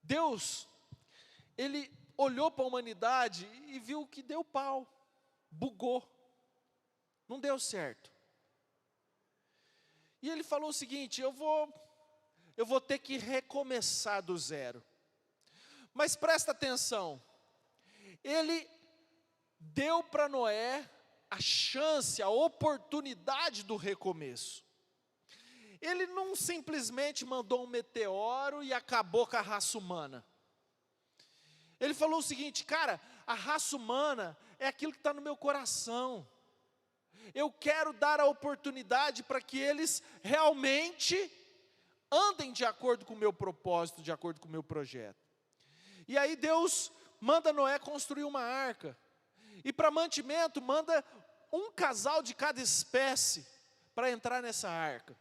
Deus, Ele olhou para a humanidade e viu que deu pau, bugou, não deu certo. E Ele falou o seguinte: eu vou ter que recomeçar do zero. Mas presta atenção, Ele deu para Noé a chance, a oportunidade do recomeço. Ele não simplesmente mandou um meteoro e acabou com a raça humana. Ele falou o seguinte: cara, a raça humana é aquilo que está no meu coração. Eu quero dar a oportunidade para que eles realmente andem de acordo com o meu propósito, de acordo com o meu projeto. E aí Deus manda Noé construir uma arca. E para mantimento, manda um casal de cada espécie para entrar nessa arca.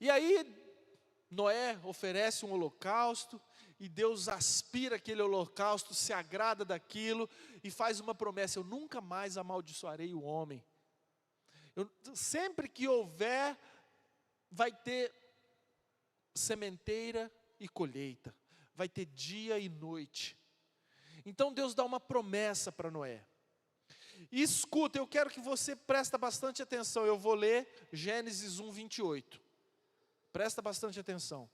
E aí, Noé oferece um holocausto, e Deus aspira aquele holocausto, se agrada daquilo, e faz uma promessa: eu nunca mais amaldiçoarei o homem. Sempre que houver, vai ter sementeira e colheita, vai ter dia e noite. Então Deus dá uma promessa para Noé. E escuta, eu quero que você preste bastante atenção. Eu vou ler Gênesis 1:28. Presta bastante atenção.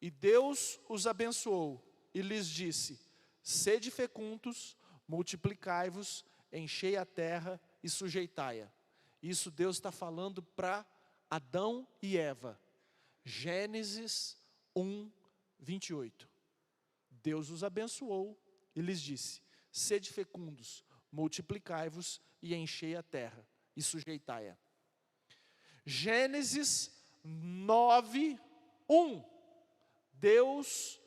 E Deus os abençoou e lhes disse: sede fecundos, multiplicai-vos, enchei a terra e sujeitai-a. Isso Deus está falando para Adão e Eva. Gênesis 1:28. Deus os abençoou e lhes disse: sede fecundos, multiplicai-vos e enchei a terra e sujeitai-a. Gênesis 9:1. Deus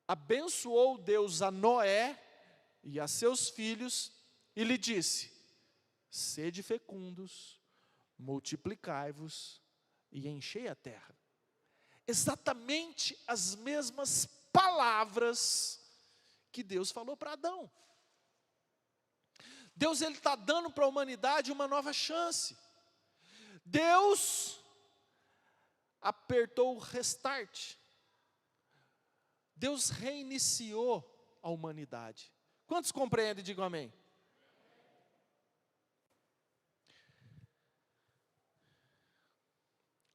abençoou Deus a Noé e a seus filhos e lhe disse: sede fecundos, multiplicai-vos e enchei a terra. Exatamente as mesmas palavras que Deus falou para Adão. Deus, Ele está dando para a humanidade uma nova chance. Deus apertou o restart. Deus reiniciou a humanidade. Quantos compreendem? Digam amém.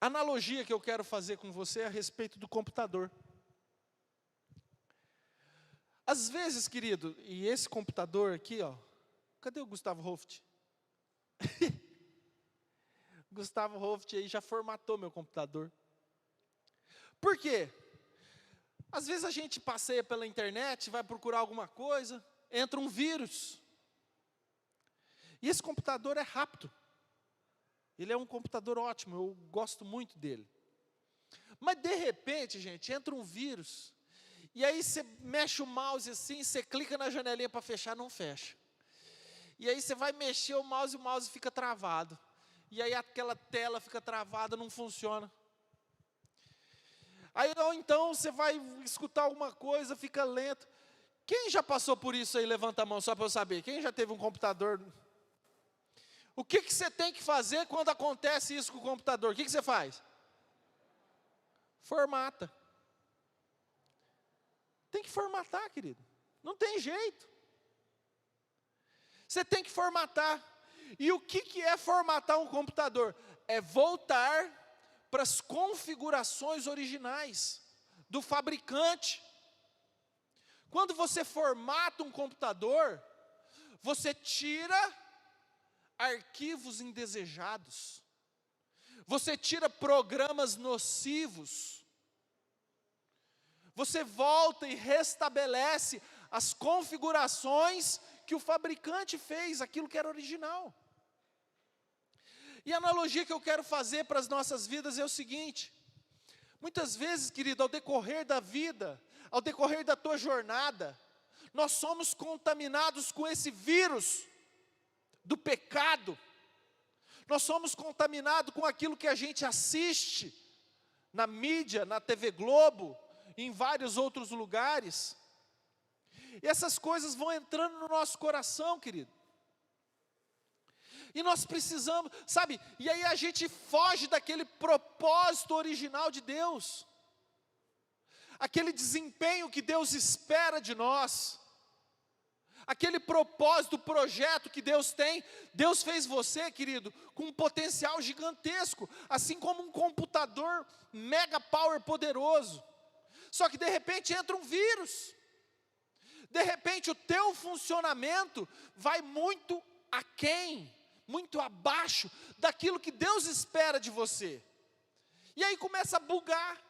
A analogia que eu quero fazer com você é a respeito do computador. Às vezes, querido, e esse computador aqui, ó, cadê o Gustavo Hoft? Gustavo Hoft aí já formatou meu computador. Por quê? Às vezes a gente passeia pela internet, vai procurar alguma coisa, entra um vírus. E esse computador é rápido. Ele é um computador ótimo, eu gosto muito dele. Mas de repente, gente, entra um vírus. E aí você mexe o mouse assim, você clica na janelinha para fechar, não fecha. E aí você vai mexer o mouse fica travado. E aí aquela tela fica travada, não funciona. Aí ou então você vai escutar alguma coisa, fica lento. Quem já passou por isso aí? Levanta a mão só para eu saber. Quem já teve um computador? O que você tem que fazer quando acontece isso com o computador? O que você faz? Formata. Tem que formatar, querido. Não tem jeito. Você tem que formatar. E o que é formatar um computador? É voltar para as configurações originais do fabricante. Quando você formata um computador, você tira arquivos indesejados. Você tira programas nocivos. Você volta e restabelece as configurações que o fabricante fez, aquilo que era original. E a analogia que eu quero fazer para as nossas vidas é o seguinte: muitas vezes, querido, ao decorrer da vida, ao decorrer da tua jornada, nós somos contaminados com esse vírus do pecado. Nós somos contaminados com aquilo que a gente assiste na mídia, na TV Globo, em vários outros lugares. E essas coisas vão entrando no nosso coração, querido. E nós precisamos, sabe, e aí a gente foge daquele propósito original de Deus. Aquele desempenho que Deus espera de nós. Aquele propósito, projeto que Deus tem. Deus fez você, querido, com um potencial gigantesco. Assim como um computador mega power poderoso. Só que de repente entra um vírus. De repente o teu funcionamento vai muito aquém, muito abaixo daquilo que Deus espera de você. E aí começa a bugar.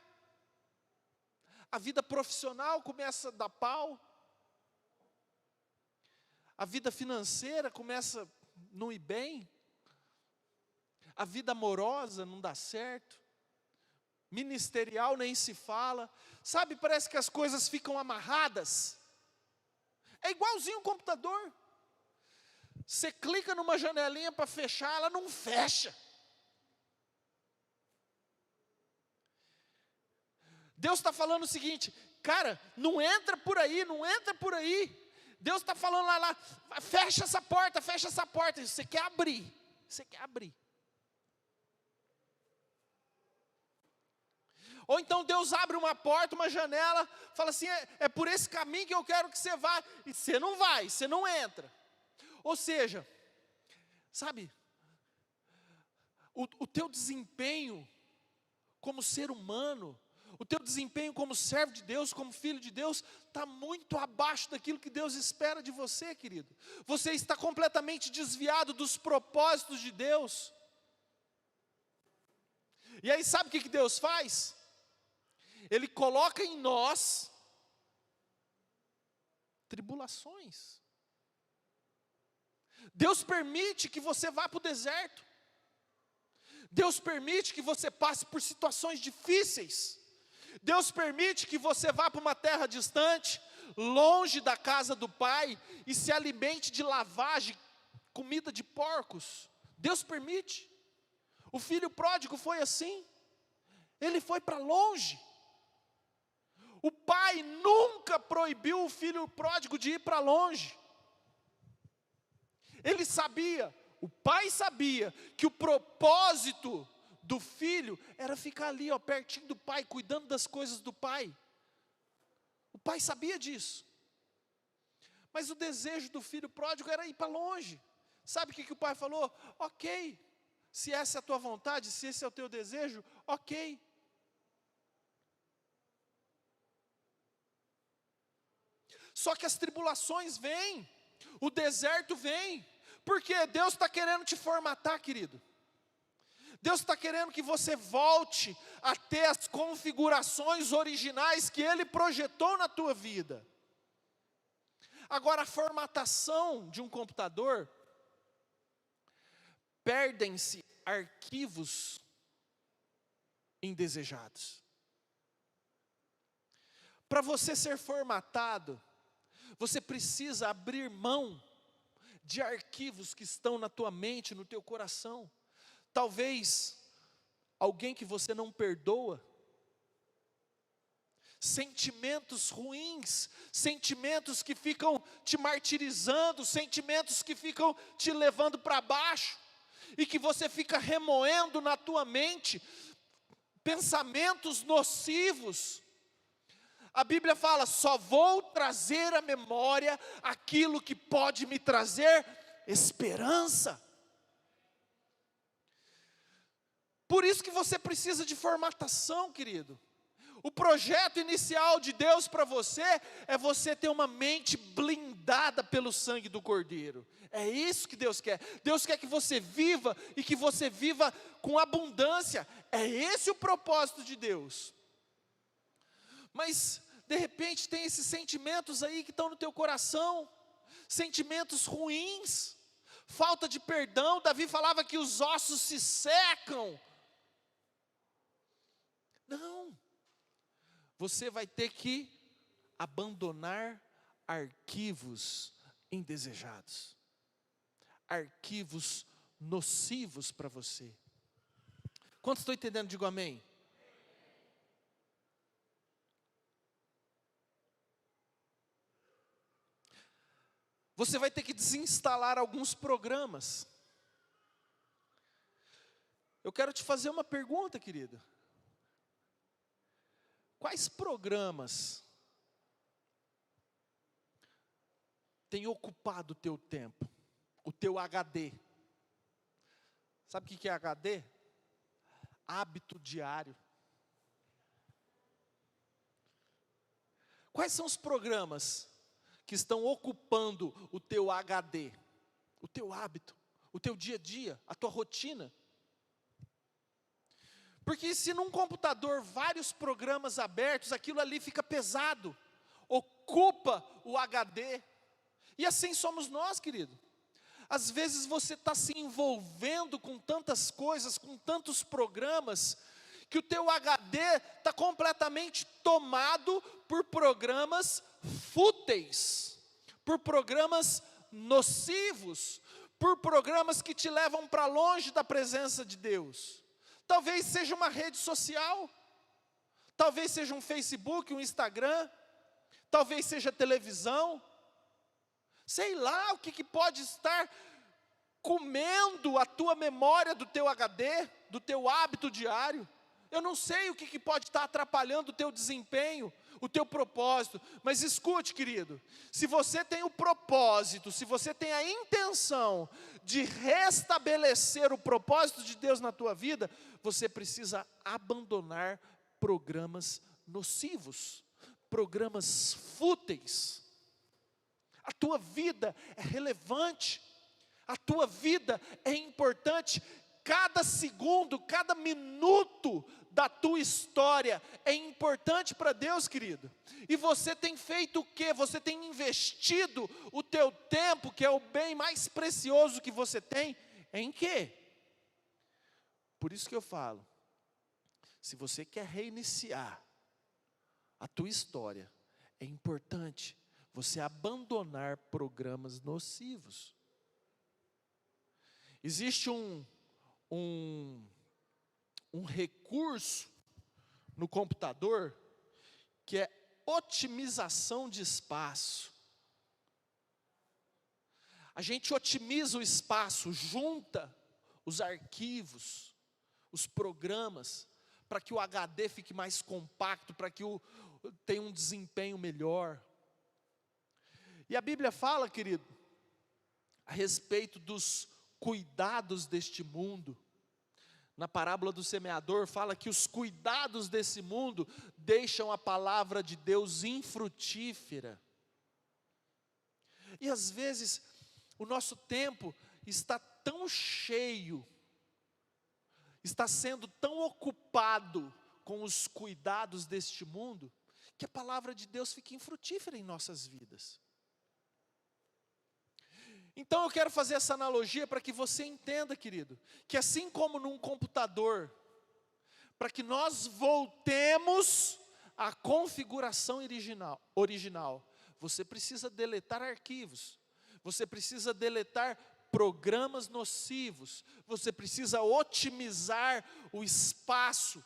A vida profissional começa a dar pau. A vida financeira começa a não ir bem. A vida amorosa não dá certo. Ministerial nem se fala. Sabe, parece que as coisas ficam amarradas. É igualzinho um computador. Você clica numa janelinha para fechar, ela não fecha. Deus está falando o seguinte: cara, não entra por aí, não entra por aí. Deus está falando lá, fecha essa porta, fecha essa porta. Você quer abrir, você quer abrir. Ou então Deus abre uma porta, uma janela, fala assim, é por esse caminho que eu quero que você vá. E você não vai, você não entra. Ou seja, sabe, o teu desempenho como ser humano, o teu desempenho como servo de Deus, como filho de Deus, está muito abaixo daquilo que Deus espera de você, querido. Você está completamente desviado dos propósitos de Deus. E aí sabe o que Deus faz? Ele coloca em nós tribulações. Deus permite que você vá para o deserto. Deus permite que você passe por situações difíceis. Deus permite que você vá para uma terra distante, longe da casa do Pai, e se alimente de lavagem, comida de porcos. Deus permite. O filho pródigo foi assim. Ele foi para longe. O pai nunca proibiu o filho pródigo de ir para longe. Ele sabia, o pai sabia, que o propósito do filho era ficar ali, ó, pertinho do pai, cuidando das coisas do pai. O pai sabia disso. Mas o desejo do filho pródigo era ir para longe. Sabe o que o pai falou? Ok, se essa é a tua vontade, se esse é o teu desejo, ok. Só que as tribulações vêm, o deserto vem, porque Deus está querendo te formatar, querido. Deus está querendo que você volte a ter as configurações originais que Ele projetou na tua vida. Agora, a formatação de um computador, perdem-se arquivos indesejados. Para você ser formatado, você precisa abrir mão de arquivos que estão na tua mente, no teu coração. Talvez alguém que você não perdoa, sentimentos ruins, sentimentos que ficam te martirizando, sentimentos que ficam te levando para baixo, e que você fica remoendo na tua mente, pensamentos nocivos. A Bíblia fala: só vou trazer à memória aquilo que pode me trazer esperança. Por isso que você precisa de formatação, querido. O projeto inicial de Deus para você é você ter uma mente blindada pelo sangue do Cordeiro. É isso que Deus quer. Deus quer que você viva e que você viva com abundância. É esse o propósito de Deus. Mas, de repente, tem esses sentimentos aí que estão no teu coração, sentimentos ruins, falta de perdão. Davi falava que os ossos se secam. Não, você vai ter que abandonar arquivos indesejados, arquivos nocivos para você. Quantos estão entendendo? Digo amém. Você vai ter que desinstalar alguns programas. Eu quero te fazer uma pergunta, querido. Quais programas têm ocupado o teu tempo, o teu HD? Sabe o que é HD? Hábito diário. Quais são os programas que estão ocupando o teu HD, o teu hábito, o teu dia a dia, a tua rotina? Porque se num computador vários programas abertos, aquilo ali fica pesado, ocupa o HD. E assim somos nós, querido. Às vezes você está se envolvendo com tantas coisas, com tantos programas, que o teu HD está completamente tomado por programas fúteis, por programas nocivos, por programas que te levam para longe da presença de Deus. Talvez seja uma rede social, talvez seja um Facebook, um Instagram, talvez seja televisão, sei lá o que pode estar comendo a tua memória do teu HD, do teu hábito diário. Eu não sei o que pode estar atrapalhando o teu desempenho, o teu propósito. Mas escute, querido, se você tem o propósito, se você tem a intenção de restabelecer o propósito de Deus na tua vida, você precisa abandonar programas nocivos, programas fúteis. A tua vida é relevante, a tua vida é importante. Cada segundo, cada minuto da tua história é importante para Deus, querido. E você tem feito o quê? Você tem investido o teu tempo, que é o bem mais precioso que você tem, em quê? Por isso que eu falo, se você quer reiniciar a tua história, é importante você abandonar programas nocivos. Existe um recurso no computador que é otimização de espaço. A gente otimiza o espaço, junta os arquivos, os programas, para que o HD fique mais compacto, para que tenha um desempenho melhor. E a Bíblia fala, querido, a respeito dos cuidados deste mundo. Na parábola do semeador fala que os cuidados desse mundo deixam a palavra de Deus infrutífera. E às vezes o nosso tempo está tão cheio, está sendo tão ocupado com os cuidados deste mundo, que a palavra de Deus fica infrutífera em nossas vidas. Então eu quero fazer essa analogia para que você entenda, querido, que assim como num computador, para que nós voltemos à configuração original, você precisa deletar arquivos, você precisa deletar programas nocivos, você precisa otimizar o espaço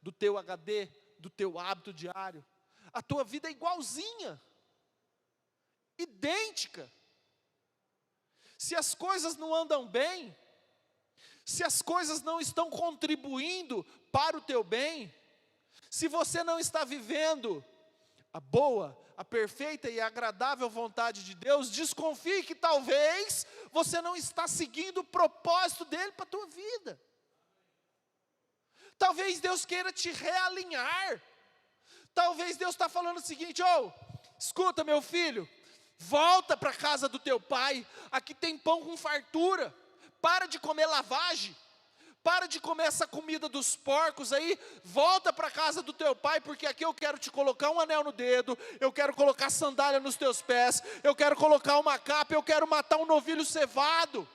do teu HD, do teu hábito diário. A tua vida é igualzinha, idêntica. Se as coisas não andam bem, se as coisas não estão contribuindo para o teu bem, se você não está vivendo a boa, a perfeita e agradável vontade de Deus, desconfie que talvez você não está seguindo o propósito dele para a tua vida. Talvez Deus queira te realinhar. Talvez Deus está falando o seguinte: escuta, meu filho, volta para a casa do teu pai, aqui tem pão com fartura, para de comer lavagem, para de comer essa comida dos porcos aí, volta para a casa do teu pai, porque aqui eu quero te colocar um anel no dedo, eu quero colocar sandália nos teus pés, eu quero colocar uma capa, eu quero matar um novilho cevado.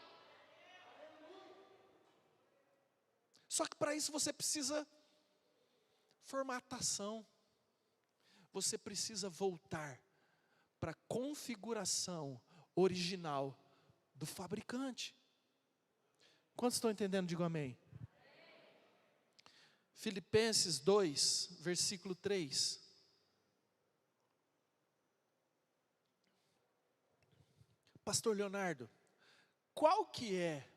Só que para isso você precisa formatação, você precisa voltar para a configuração original do fabricante. Quantos estão entendendo? Digam amém. Filipenses 2, versículo 3. Pastor Leonardo, qual que é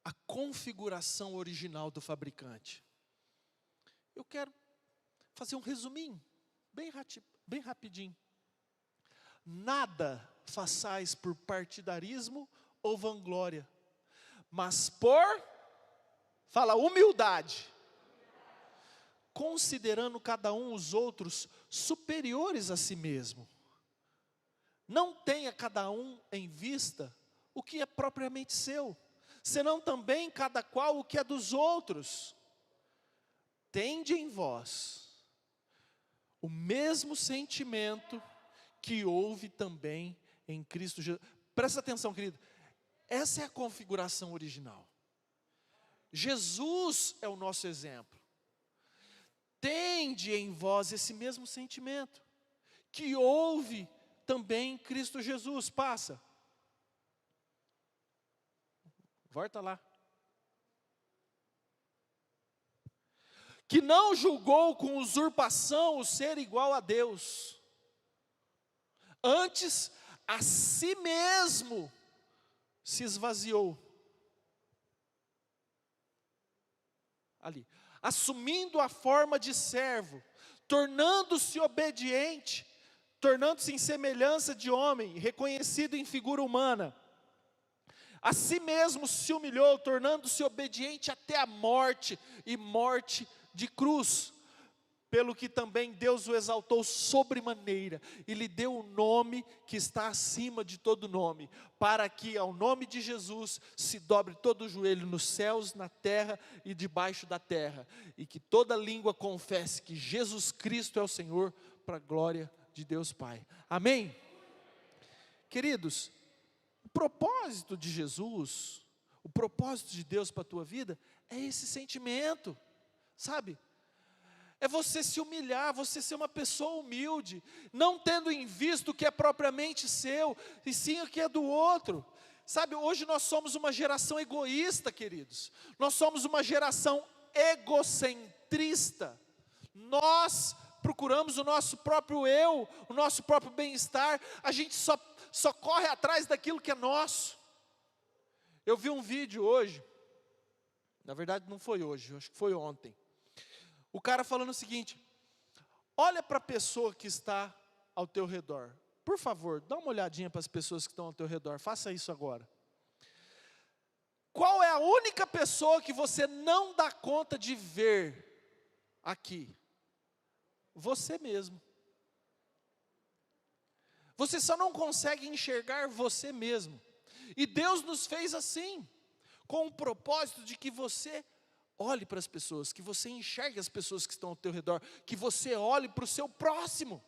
a configuração original do fabricante? Eu quero fazer um resuminho, bem rapidinho. Nada façais por partidarismo ou vanglória, mas fala, humildade, considerando cada um os outros superiores a si mesmo. Não tenha cada um em vista o que é propriamente seu, senão também cada qual o que é dos outros. Tende em vós o mesmo sentimento que houve também em Cristo Jesus. Presta atenção, querido. Essa é a configuração original. Jesus é o nosso exemplo. Tende em vós esse mesmo sentimento que houve também em Cristo Jesus. Passa. Volta lá. Que não julgou com usurpação o ser igual a Deus. Antes, a si mesmo se esvaziou. Ali. Assumindo a forma de servo, tornando-se obediente, tornando-se em semelhança de homem, reconhecido em figura humana. A si mesmo se humilhou, tornando-se obediente até a morte, e morte de cruz. Pelo que também Deus o exaltou sobremaneira, e lhe deu o nome que está acima de todo nome, para que ao nome de Jesus se dobre todo o joelho nos céus, na terra e debaixo da terra, e que toda língua confesse que Jesus Cristo é o Senhor, para a glória de Deus Pai. Amém? Queridos, o propósito de Jesus, o propósito de Deus para a tua vida, é esse sentimento, sabe? É você se humilhar, você ser uma pessoa humilde, não tendo em vista o que é propriamente seu, e sim o que é do outro. Sabe, hoje nós somos uma geração egoísta, queridos. Nós somos uma geração egocentrista. Nós procuramos o nosso próprio eu, o nosso próprio bem-estar. A gente só corre atrás daquilo que é nosso. Eu vi um vídeo hoje, na verdade não foi hoje, acho que foi ontem. O cara falando o seguinte: olha para a pessoa que está ao teu redor. Por favor, dá uma olhadinha para as pessoas que estão ao teu redor. Faça isso agora. Qual é a única pessoa que você não dá conta de ver aqui? Você mesmo. Você só não consegue enxergar você mesmo. E Deus nos fez assim, com o propósito de que você olhe para as pessoas, que você enxergue as pessoas que estão ao teu redor, que você olhe para o seu próximo.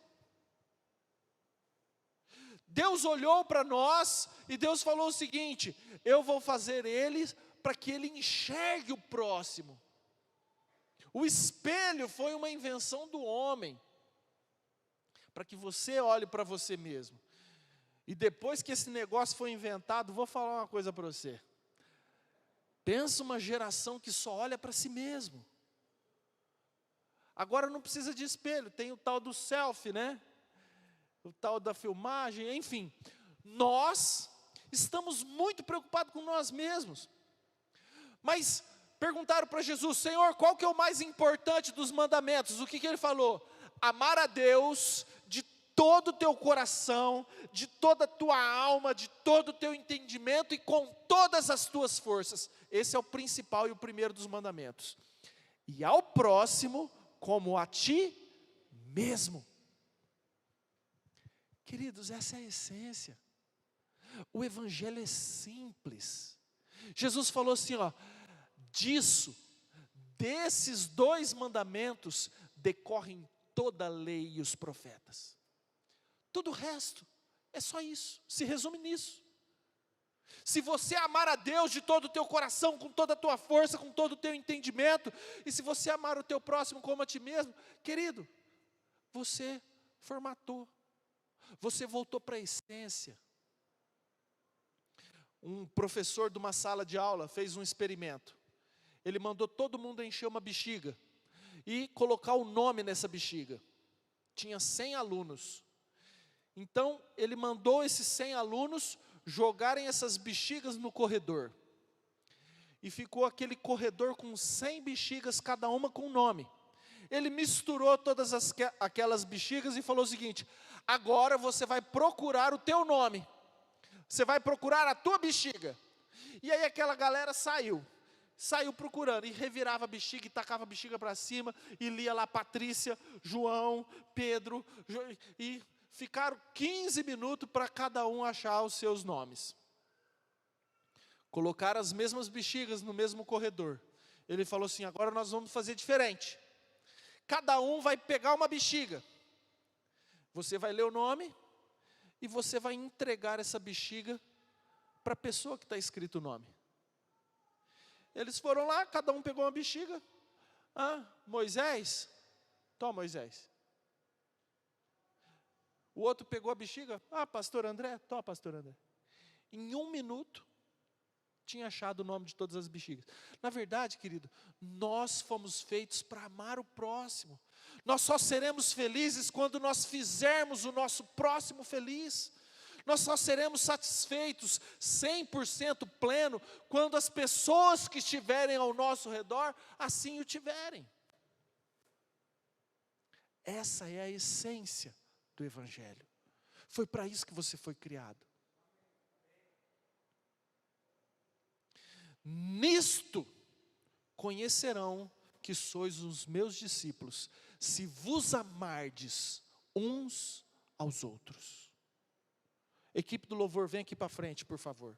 Deus olhou para nós e Deus falou o seguinte: eu vou fazer eles para que ele enxergue o próximo. O espelho foi uma invenção do homem, para que você olhe para você mesmo. E depois que esse negócio foi inventado, vou falar uma coisa para você. Pensa uma geração que só olha para si mesmo. Agora não precisa de espelho, tem o tal do selfie, né? O tal da filmagem, enfim. Nós estamos muito preocupados com nós mesmos. Mas perguntaram para Jesus: Senhor, qual que é o mais importante dos mandamentos? O que ele falou? Amar a Deus de todo o teu coração, de toda a tua alma, de todo o teu entendimento e com todas as tuas forças. Esse é o principal e o primeiro dos mandamentos. E ao próximo como a ti mesmo. Queridos, essa é a essência. O evangelho é simples. Jesus falou assim, ó: desses 2 mandamentos decorrem toda a lei e os profetas. Todo o resto é só isso, se resume nisso. Se você amar a Deus de todo o teu coração, com toda a tua força, com todo o teu entendimento, e se você amar o teu próximo como a ti mesmo, querido, você formatou, você voltou para a essência. Um professor de uma sala de aula fez um experimento. Ele mandou todo mundo encher uma bexiga e colocar o nome nessa bexiga. Tinha 100 alunos. Então, ele mandou esses 100 alunos jogarem essas bexigas no corredor. E ficou aquele corredor com 100 bexigas, cada uma com um nome. Ele misturou todas aquelas bexigas e falou o seguinte: agora você vai procurar o teu nome. Você vai procurar a tua bexiga. E aí aquela galera saiu procurando, e revirava a bexiga, e tacava a bexiga para cima, e lia lá Patrícia, João, Pedro, e ficaram 15 minutos para cada um achar os seus nomes. Colocaram as mesmas bexigas no mesmo corredor. Ele falou assim: agora nós vamos fazer diferente. Cada um vai pegar uma bexiga. Você vai ler o nome, e você vai entregar essa bexiga para a pessoa que está escrito o nome. Eles foram lá, cada um pegou uma bexiga. Moisés? Toma, Moisés. O outro pegou a bexiga. Pastor André? Toma, pastor André. Em 1 minuto, tinha achado o nome de todas as bexigas. Na verdade, querido, nós fomos feitos para amar o próximo. Nós só seremos felizes quando nós fizermos o nosso próximo feliz. Nós só seremos satisfeitos 100% pleno quando as pessoas que estiverem ao nosso redor assim o tiverem. Essa é a essência do evangelho. Foi para isso que você foi criado. Nisto conhecerão que sois os meus discípulos, se vos amardes uns aos outros. Equipe do louvor, vem aqui para frente, por favor.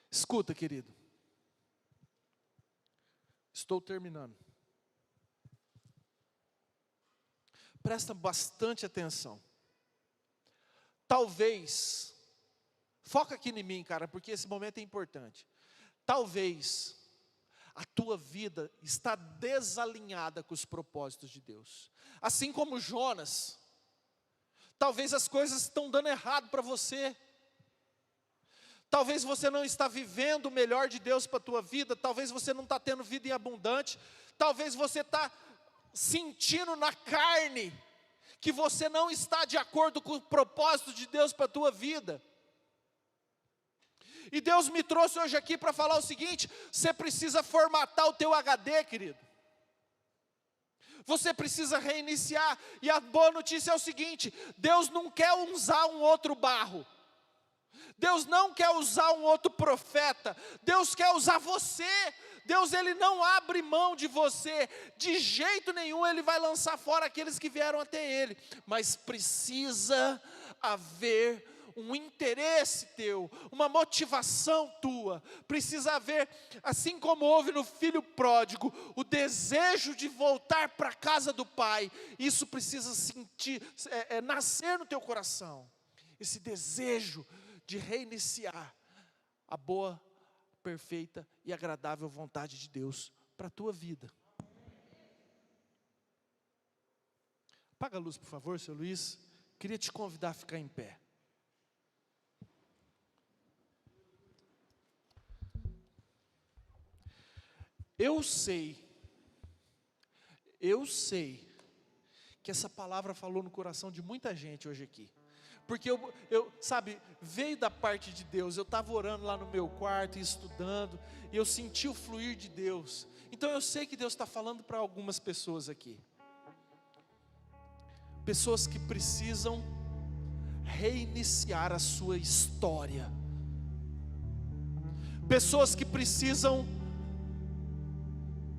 Escuta, querido. Estou terminando. Presta bastante atenção. Talvez, foca aqui em mim, cara, porque esse momento é importante. Talvez a tua vida está desalinhada com os propósitos de Deus. Assim como Jonas, talvez as coisas estão dando errado para você. Talvez você não está vivendo o melhor de Deus para a tua vida. Talvez você não está tendo vida em abundante. Talvez você está sentindo na carne que você não está de acordo com o propósito de Deus para a tua vida. E Deus me trouxe hoje aqui para falar o seguinte: você precisa formatar o teu HD, querido. Você precisa reiniciar. E a boa notícia é o seguinte: Deus não quer usar um outro barro. Deus não quer usar um outro profeta. Deus quer usar você. Deus, Ele não abre mão de você. De jeito nenhum Ele vai lançar fora aqueles que vieram até Ele. Mas precisa haver um interesse teu, uma motivação tua, precisa haver, assim como houve no filho pródigo, o desejo de voltar para a casa do pai. Isso precisa nascer no teu coração, esse desejo de reiniciar a boa, perfeita e agradável vontade de Deus para a tua vida. Apaga a luz, por favor, seu Luiz. Queria te convidar a ficar em pé. Eu sei que essa palavra falou no coração de muita gente hoje aqui. Porque sabe, veio da parte de Deus. Eu estava orando lá no meu quarto e estudando, e eu senti o fluir de Deus. Então eu sei que Deus está falando para algumas pessoas aqui. Pessoas que precisam reiniciar a sua história. Pessoas que precisam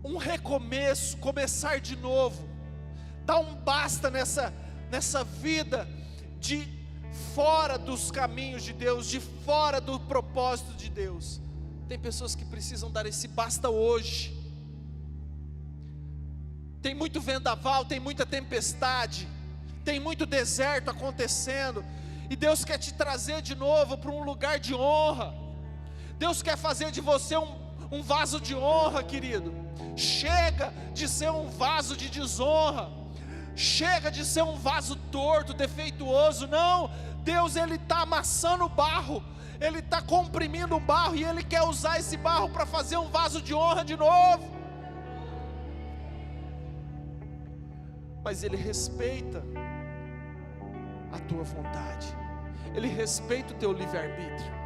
um recomeço, começar de novo. Dar um basta nessa vida de fora dos caminhos de Deus, de fora do propósito de Deus. Tem pessoas que precisam dar esse basta hoje. Tem muito vendaval, tem muita tempestade, tem muito deserto acontecendo, e Deus quer te trazer de novo para um lugar de honra. Deus quer fazer de você um vaso de honra, querido. Chega de ser um vaso de desonra, chega de ser um vaso torto, defeituoso. Não, Deus, Ele está amassando o barro, Ele está comprimindo o barro, e Ele quer usar esse barro para fazer um vaso de honra de novo. Mas Ele respeita a tua vontade, Ele respeita o teu livre-arbítrio.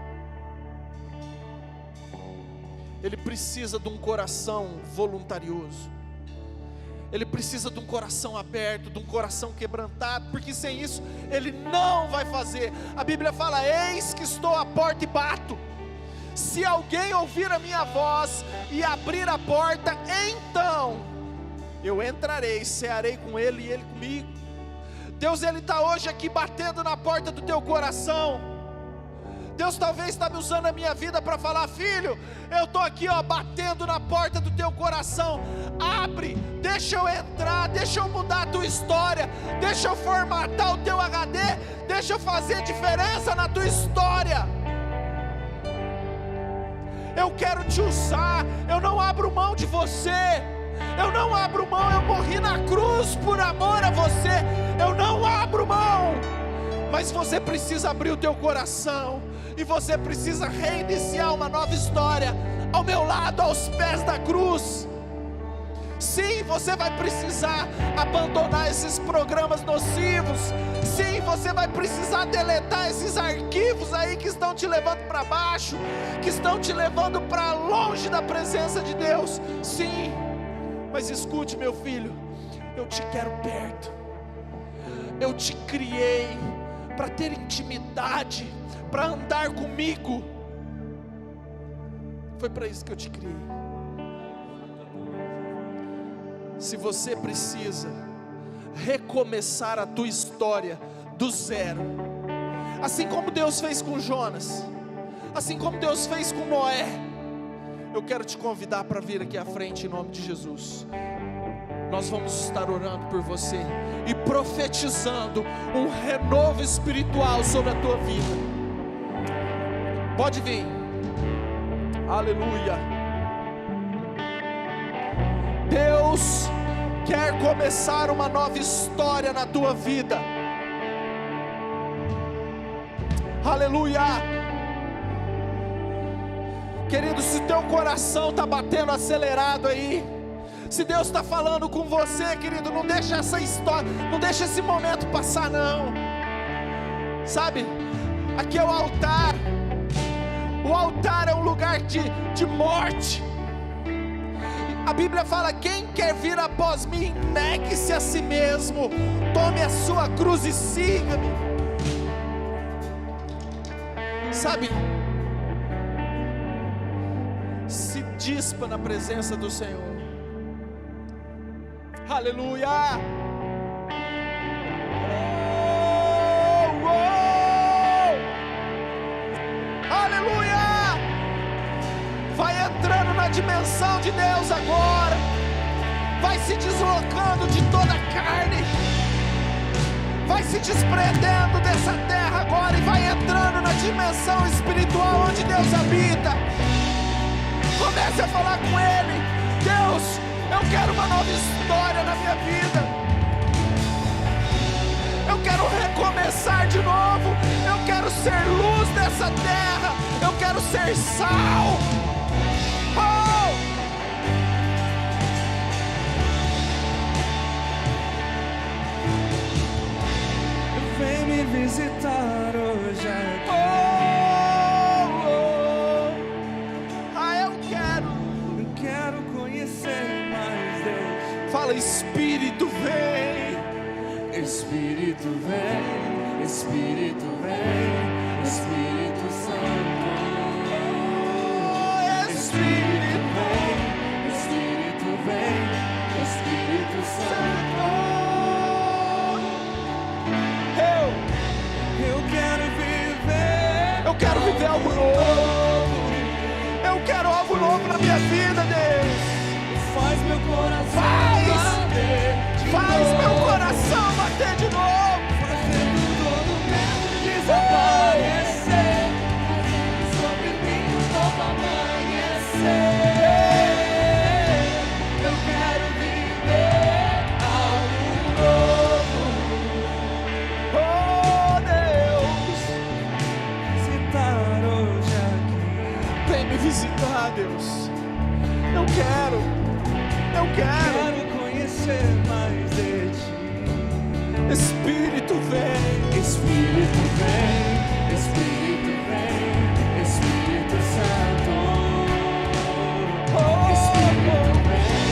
Ele precisa de um coração voluntarioso, Ele precisa de um coração aberto, de um coração quebrantado, porque sem isso Ele não vai fazer. A Bíblia fala: eis que estou à porta e bato. Se alguém ouvir a minha voz e abrir a porta, então eu entrarei, cearei com ele e ele comigo. Deus, Ele está hoje aqui batendo na porta do teu coração. Deus talvez está me usando a minha vida para falar: filho, eu estou aqui batendo na porta do teu coração. Abre, deixa eu entrar, deixa eu mudar a tua história, deixa eu formatar o teu HD, deixa eu fazer diferença na tua história. Eu quero te usar, eu não abro mão de você. Eu não abro mão, eu morri na cruz por amor a você. Eu não abro mão. Mas você precisa abrir o teu coração, e você precisa reiniciar uma nova história ao meu lado, aos pés da cruz. Sim, você vai precisar abandonar esses programas nocivos. Sim, você vai precisar deletar esses arquivos aí que estão te levando para baixo, que estão te levando para longe da presença de Deus. Sim, mas escute, meu filho, eu te quero perto. Eu te criei para ter intimidade, para andar comigo. Foi para isso que eu te criei. Se você precisa recomeçar a tua história do zero, assim como Deus fez com Jonas, assim como Deus fez com Noé, eu quero te convidar para vir aqui à frente em nome de Jesus. Nós vamos estar orando por você e profetizando um renovo espiritual sobre a tua vida. Pode vir. Aleluia. Deus quer começar uma nova história na tua vida. Aleluia. Querido, se teu coração está batendo acelerado aí, se Deus está falando com você, querido, não deixa essa história, não deixa esse momento passar não. Sabe, aqui é o altar. O altar é um lugar de morte. A Bíblia fala: quem quer vir após mim, negue-se a si mesmo, tome a sua cruz e siga-me. Sabe, se dispa na presença do Senhor. Aleluia. Oh, oh. dimensão de Deus agora. Vai se deslocando de toda a carne. Vai se desprendendo dessa terra agora e vai entrando na dimensão espiritual onde Deus habita. Comece a falar com Ele. Deus, eu quero uma nova história na minha vida. Eu quero recomeçar de novo. Eu quero ser luz dessa terra. Eu quero ser sal. Oh! Vem me visitar hoje aqui. Eu quero conhecer mais Deus. Fala, Espírito vem. Espírito vem, Espírito vem, Espírito Santo. Espírito vem, Espírito vem, Espírito Santo. Eu quero viver algo novo. Eu quero algo novo na minha vida, Deus. Faz meu coração Faz meu coração bater de novo. fazendo todo medo desaparecer, Trazendo sobre mim um novo amanhecer. Eu quero viver algo novo. Oh, Deus, visitar hoje aqui. vem me visitar, Deus. Eu quero Quero conhecer mais de ti. Espírito vem. Espírito vem, Espírito vem, Espírito Santo. Espírito vem,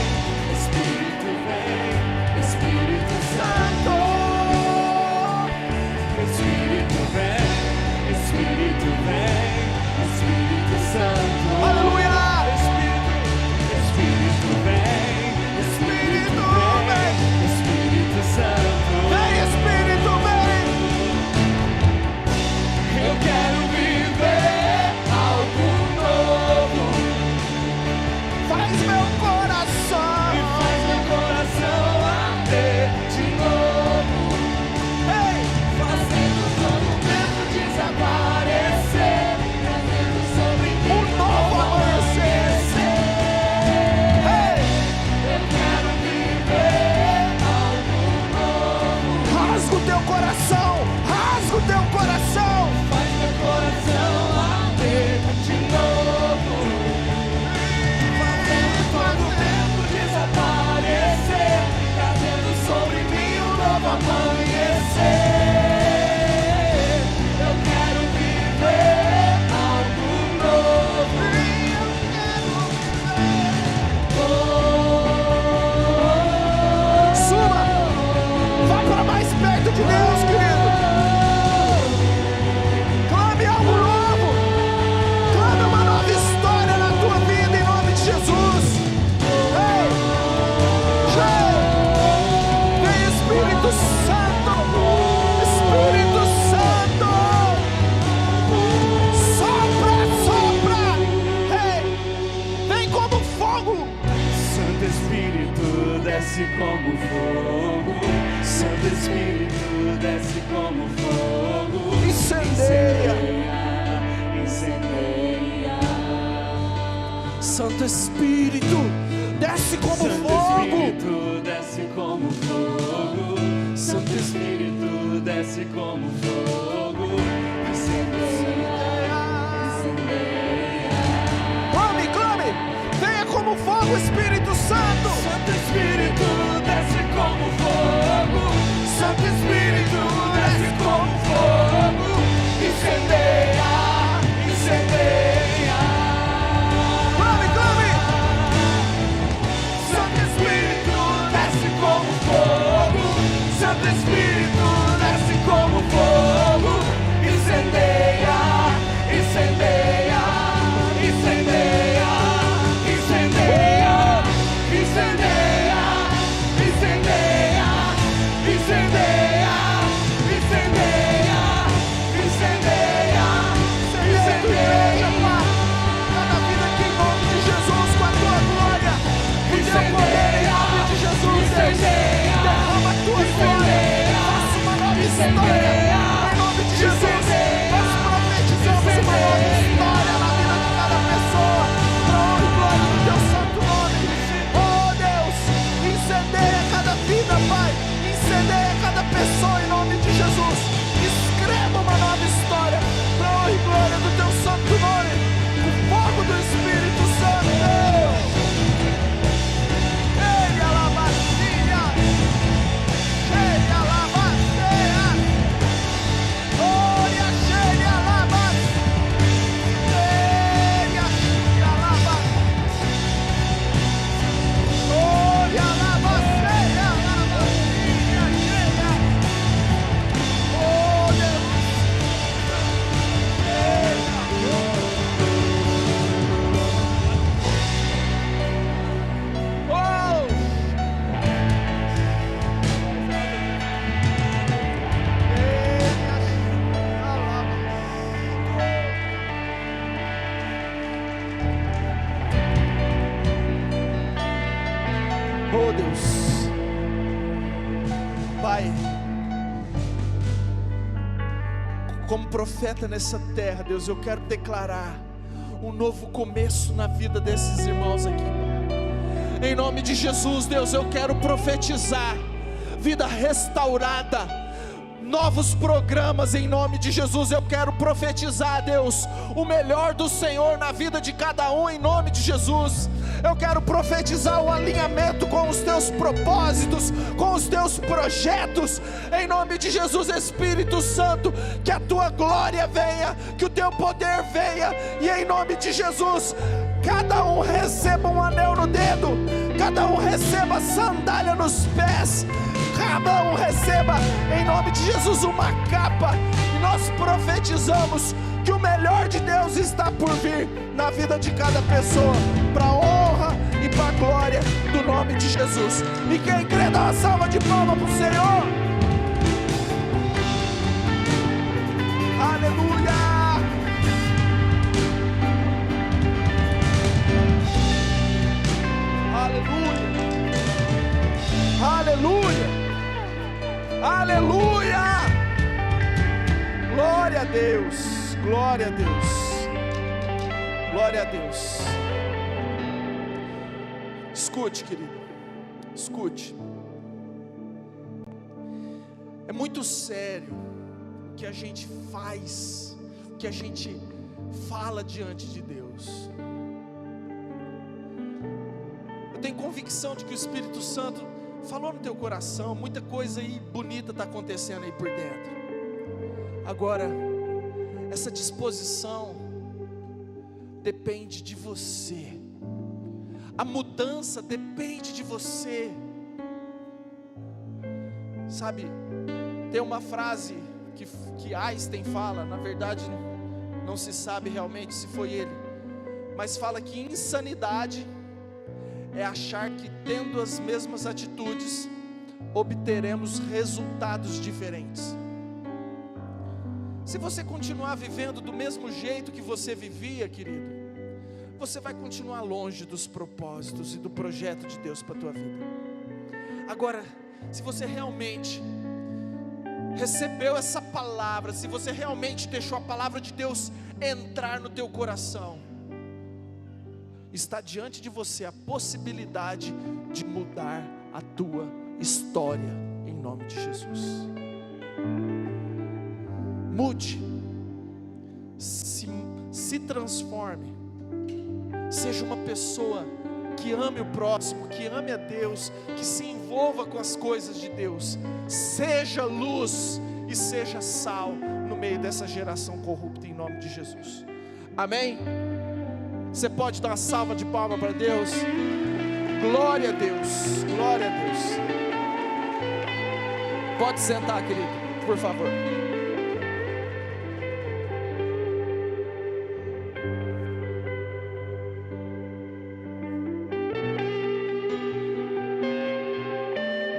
Espírito vem, Espírito Santo. Espírito vem, Espírito vem, Espírito Santo. Aleluia. Espírito vem, Espírito vem. Espírito Santo. Vem, Espírito vem. Eu quero viver Algo novo. Faz meu coração. e faz meu coração arder de novo. Ei, Fazendo todo medo desaparecer. Trazendo sobre mim um novo amanhecer. Ei, Eu quero viver algo novo. rasga o teu coração. Rasga o teu coração. Faz meu coração arder de novo. Fazendo todo medo desaparecer. Trazendo sobre mim um novo amanhecer. Eu quero viver algo novo. Suba. Vá para mais perto de Deus, querido. Clame algo novo. Clame uma nova história na tua vida em nome de Jesus. Ei, vem, Espírito Santo. Espírito Santo. Sopra, sopra. Ei, vem como fogo. Santo Espírito desce como fogo. Santo Espírito desce como fogo. Incendeia. Incendeia. Santo Espírito, desce como Santo fogo. Espírito desce como fogo. Santo Espírito desce como fogo. Incendeia. Clame, clame. Venha como fogo, Espírito Santo. Santo Espírito desce como fogo. Santo Espírito desce como fogo. Incendeia, incendeia. Clame, clame. Santo Espírito desce como fogo. Santo Espírito desce como fogo. Incendeia, incendeia, incendeia, incendeia, incendeia, incendeia, incendeia, incendeia, incendeia, incendeia. Cada vida aqui em nome de Jesus, com a Oh Deus, Pai, como profeta nessa terra, Deus, eu quero declarar um novo começo na vida desses irmãos aqui. Em nome de Jesus, Deus, eu quero profetizar vida restaurada, novos programas em nome de Jesus. Eu quero profetizar, Deus, o melhor do Senhor na vida de cada um em nome de Jesus. Eu quero profetizar o alinhamento com os teus propósitos, com os teus projetos, em nome de Jesus. Espírito Santo, que a tua glória venha, que o teu poder venha, e em nome de Jesus, cada um receba um anel no dedo, cada um receba sandália nos pés, cada um receba em nome de Jesus uma capa, e nós profetizamos que o melhor de Deus está por vir na vida de cada pessoa, para a honra e para a glória do nome de Jesus. E quem crê, dá uma salva de palmas para o Senhor. Aleluia. Aleluia, aleluia, glória a Deus, glória a Deus, glória a Deus. Escute, querido, escute. É muito sério o que a gente faz, o que a gente fala diante de Deus. Eu tenho convicção de que o Espírito Santo falou no teu coração, muita coisa aí bonita está acontecendo aí por dentro. Agora, essa disposição depende de você. A mudança depende de você. Sabe, tem uma frase que Einstein fala, na verdade não se sabe realmente se foi ele, mas fala que insanidade é achar que tendo as mesmas atitudes, obteremos resultados diferentes. Se você continuar vivendo do mesmo jeito que você vivia, querido, você vai continuar longe dos propósitos e do projeto de Deus para a tua vida. Agora, se você realmente recebeu essa palavra, se você realmente deixou a palavra de Deus entrar no teu coração, está diante de você a possibilidade de mudar a tua história, em nome de Jesus. Mude, se transforme, seja uma pessoa que ame o próximo, que ame a Deus, que se envolva com as coisas de Deus, seja luz e seja sal no meio dessa geração corrupta, em nome de Jesus. Amém? Você pode dar uma salva de palmas para Deus? Glória a Deus, glória a Deus. Pode sentar, querido, por favor.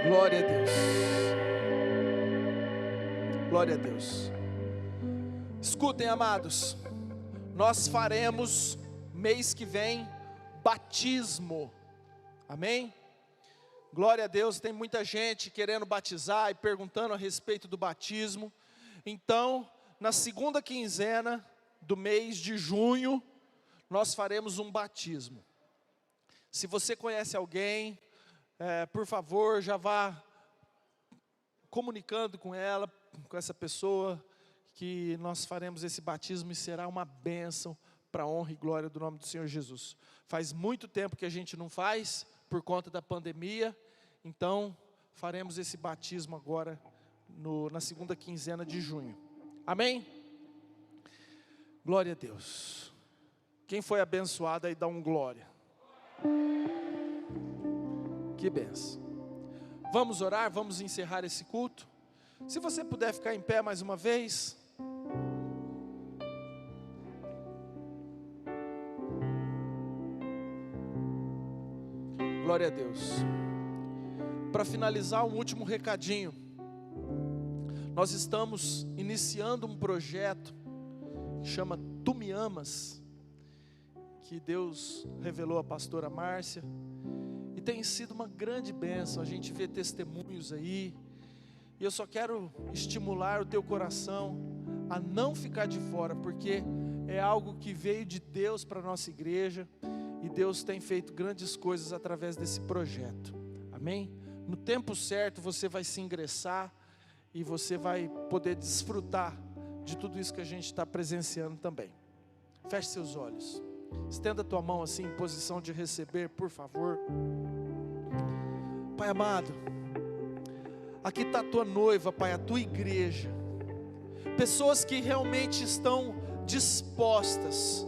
Glória a Deus. Glória a Deus. Escutem, amados, nós faremos mês que vem batismo. Amém? Glória a Deus. Tem muita gente querendo batizar e perguntando a respeito do batismo. Então, na segunda quinzena do mês de junho, nós faremos um batismo. Se você conhece alguém, por favor, já vá comunicando com ela, com essa pessoa, que nós faremos esse batismo e será uma bênção para a honra e glória do nome do Senhor Jesus. Faz muito tempo que a gente não faz, por conta da pandemia, então faremos esse batismo agora, na segunda quinzena de junho. Amém? Glória a Deus. Quem foi abençoado aí dá um glória. Que benção. Vamos orar, vamos encerrar esse culto. Se você puder ficar em pé mais uma vez. Glória a Deus. Para finalizar, um último recadinho. Nós estamos iniciando um projeto que chama Tu Me Amas, que Deus revelou à pastora Márcia. E tem sido uma grande bênção, a gente vê testemunhos aí. E eu só quero estimular o teu coração a não ficar de fora, porque é algo que veio de Deus para a nossa igreja. E Deus tem feito grandes coisas através desse projeto. Amém? No tempo certo você vai se ingressar e você vai poder desfrutar de tudo isso que a gente está presenciando também. Feche seus olhos. Estenda a tua mão assim em posição de receber, por favor. Pai amado, aqui está a tua noiva, Pai, a tua igreja. Pessoas que realmente estão dispostas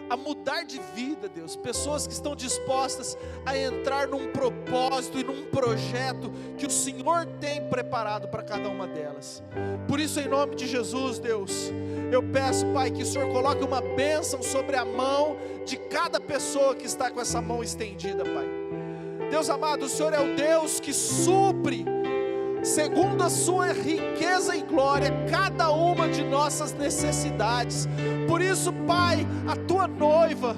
a mudar de vida, Deus. Pessoas que estão dispostas a entrar num propósito e num projeto que o Senhor tem preparado para cada uma delas. Por isso, em nome de Jesus, Deus, eu peço, Pai, que o Senhor coloque uma bênção sobre a mão de cada pessoa que está com essa mão estendida, Pai. Deus amado, o Senhor é o Deus que supre, segundo a sua riqueza e glória, cada uma de nossas necessidades. Por isso, Pai, a tua noiva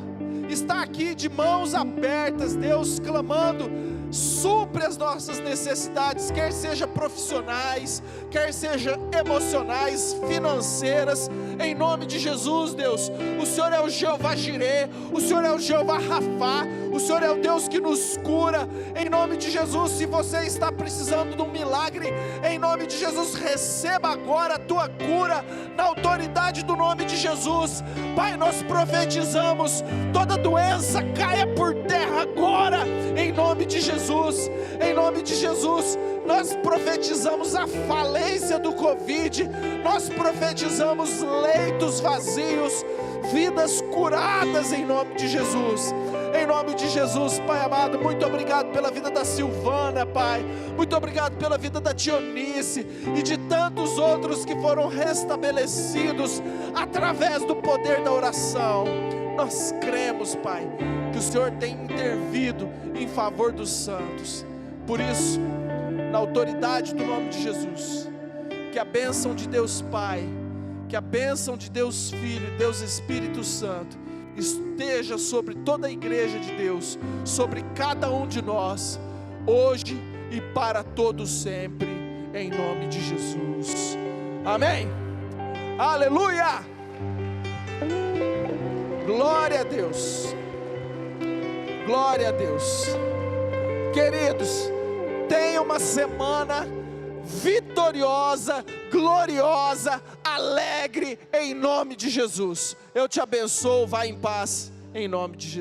está aqui de mãos abertas, Deus, clamando: supre as nossas necessidades, quer seja profissionais, quer seja emocionais, financeiras, em nome de Jesus, Deus. O Senhor é o Jeová Jireh, o Senhor é o Jeová Rafá, o Senhor é o Deus que nos cura, em nome de Jesus. Se você está precisando de um milagre, em nome de Jesus, receba agora a tua cura, na autoridade do nome de Jesus. Pai, nós profetizamos, toda doença caia por terra agora, em nome de Jesus, em nome de Jesus. Nós profetizamos a falência do Covid, nós profetizamos leitos vazios, vidas curadas em nome de Jesus. Em nome de Jesus, Pai amado, muito obrigado pela vida da Silvana, Pai. Muito obrigado pela vida da Tionice e de tantos outros que foram restabelecidos através do poder da oração. Nós cremos, Pai, que o Senhor tem intervido em favor dos santos. Por isso, na autoridade do nome de Jesus, que a bênção de Deus Pai, que a bênção de Deus Filho e Deus Espírito Santo esteja sobre toda a igreja de Deus, sobre cada um de nós, hoje e para todos sempre, em nome de Jesus. Amém. Aleluia. Glória a Deus. Glória a Deus. Queridos, tenha uma semana vitoriosa, gloriosa, alegre, em nome de Jesus. Eu te abençoo, vá em paz, em nome de Jesus.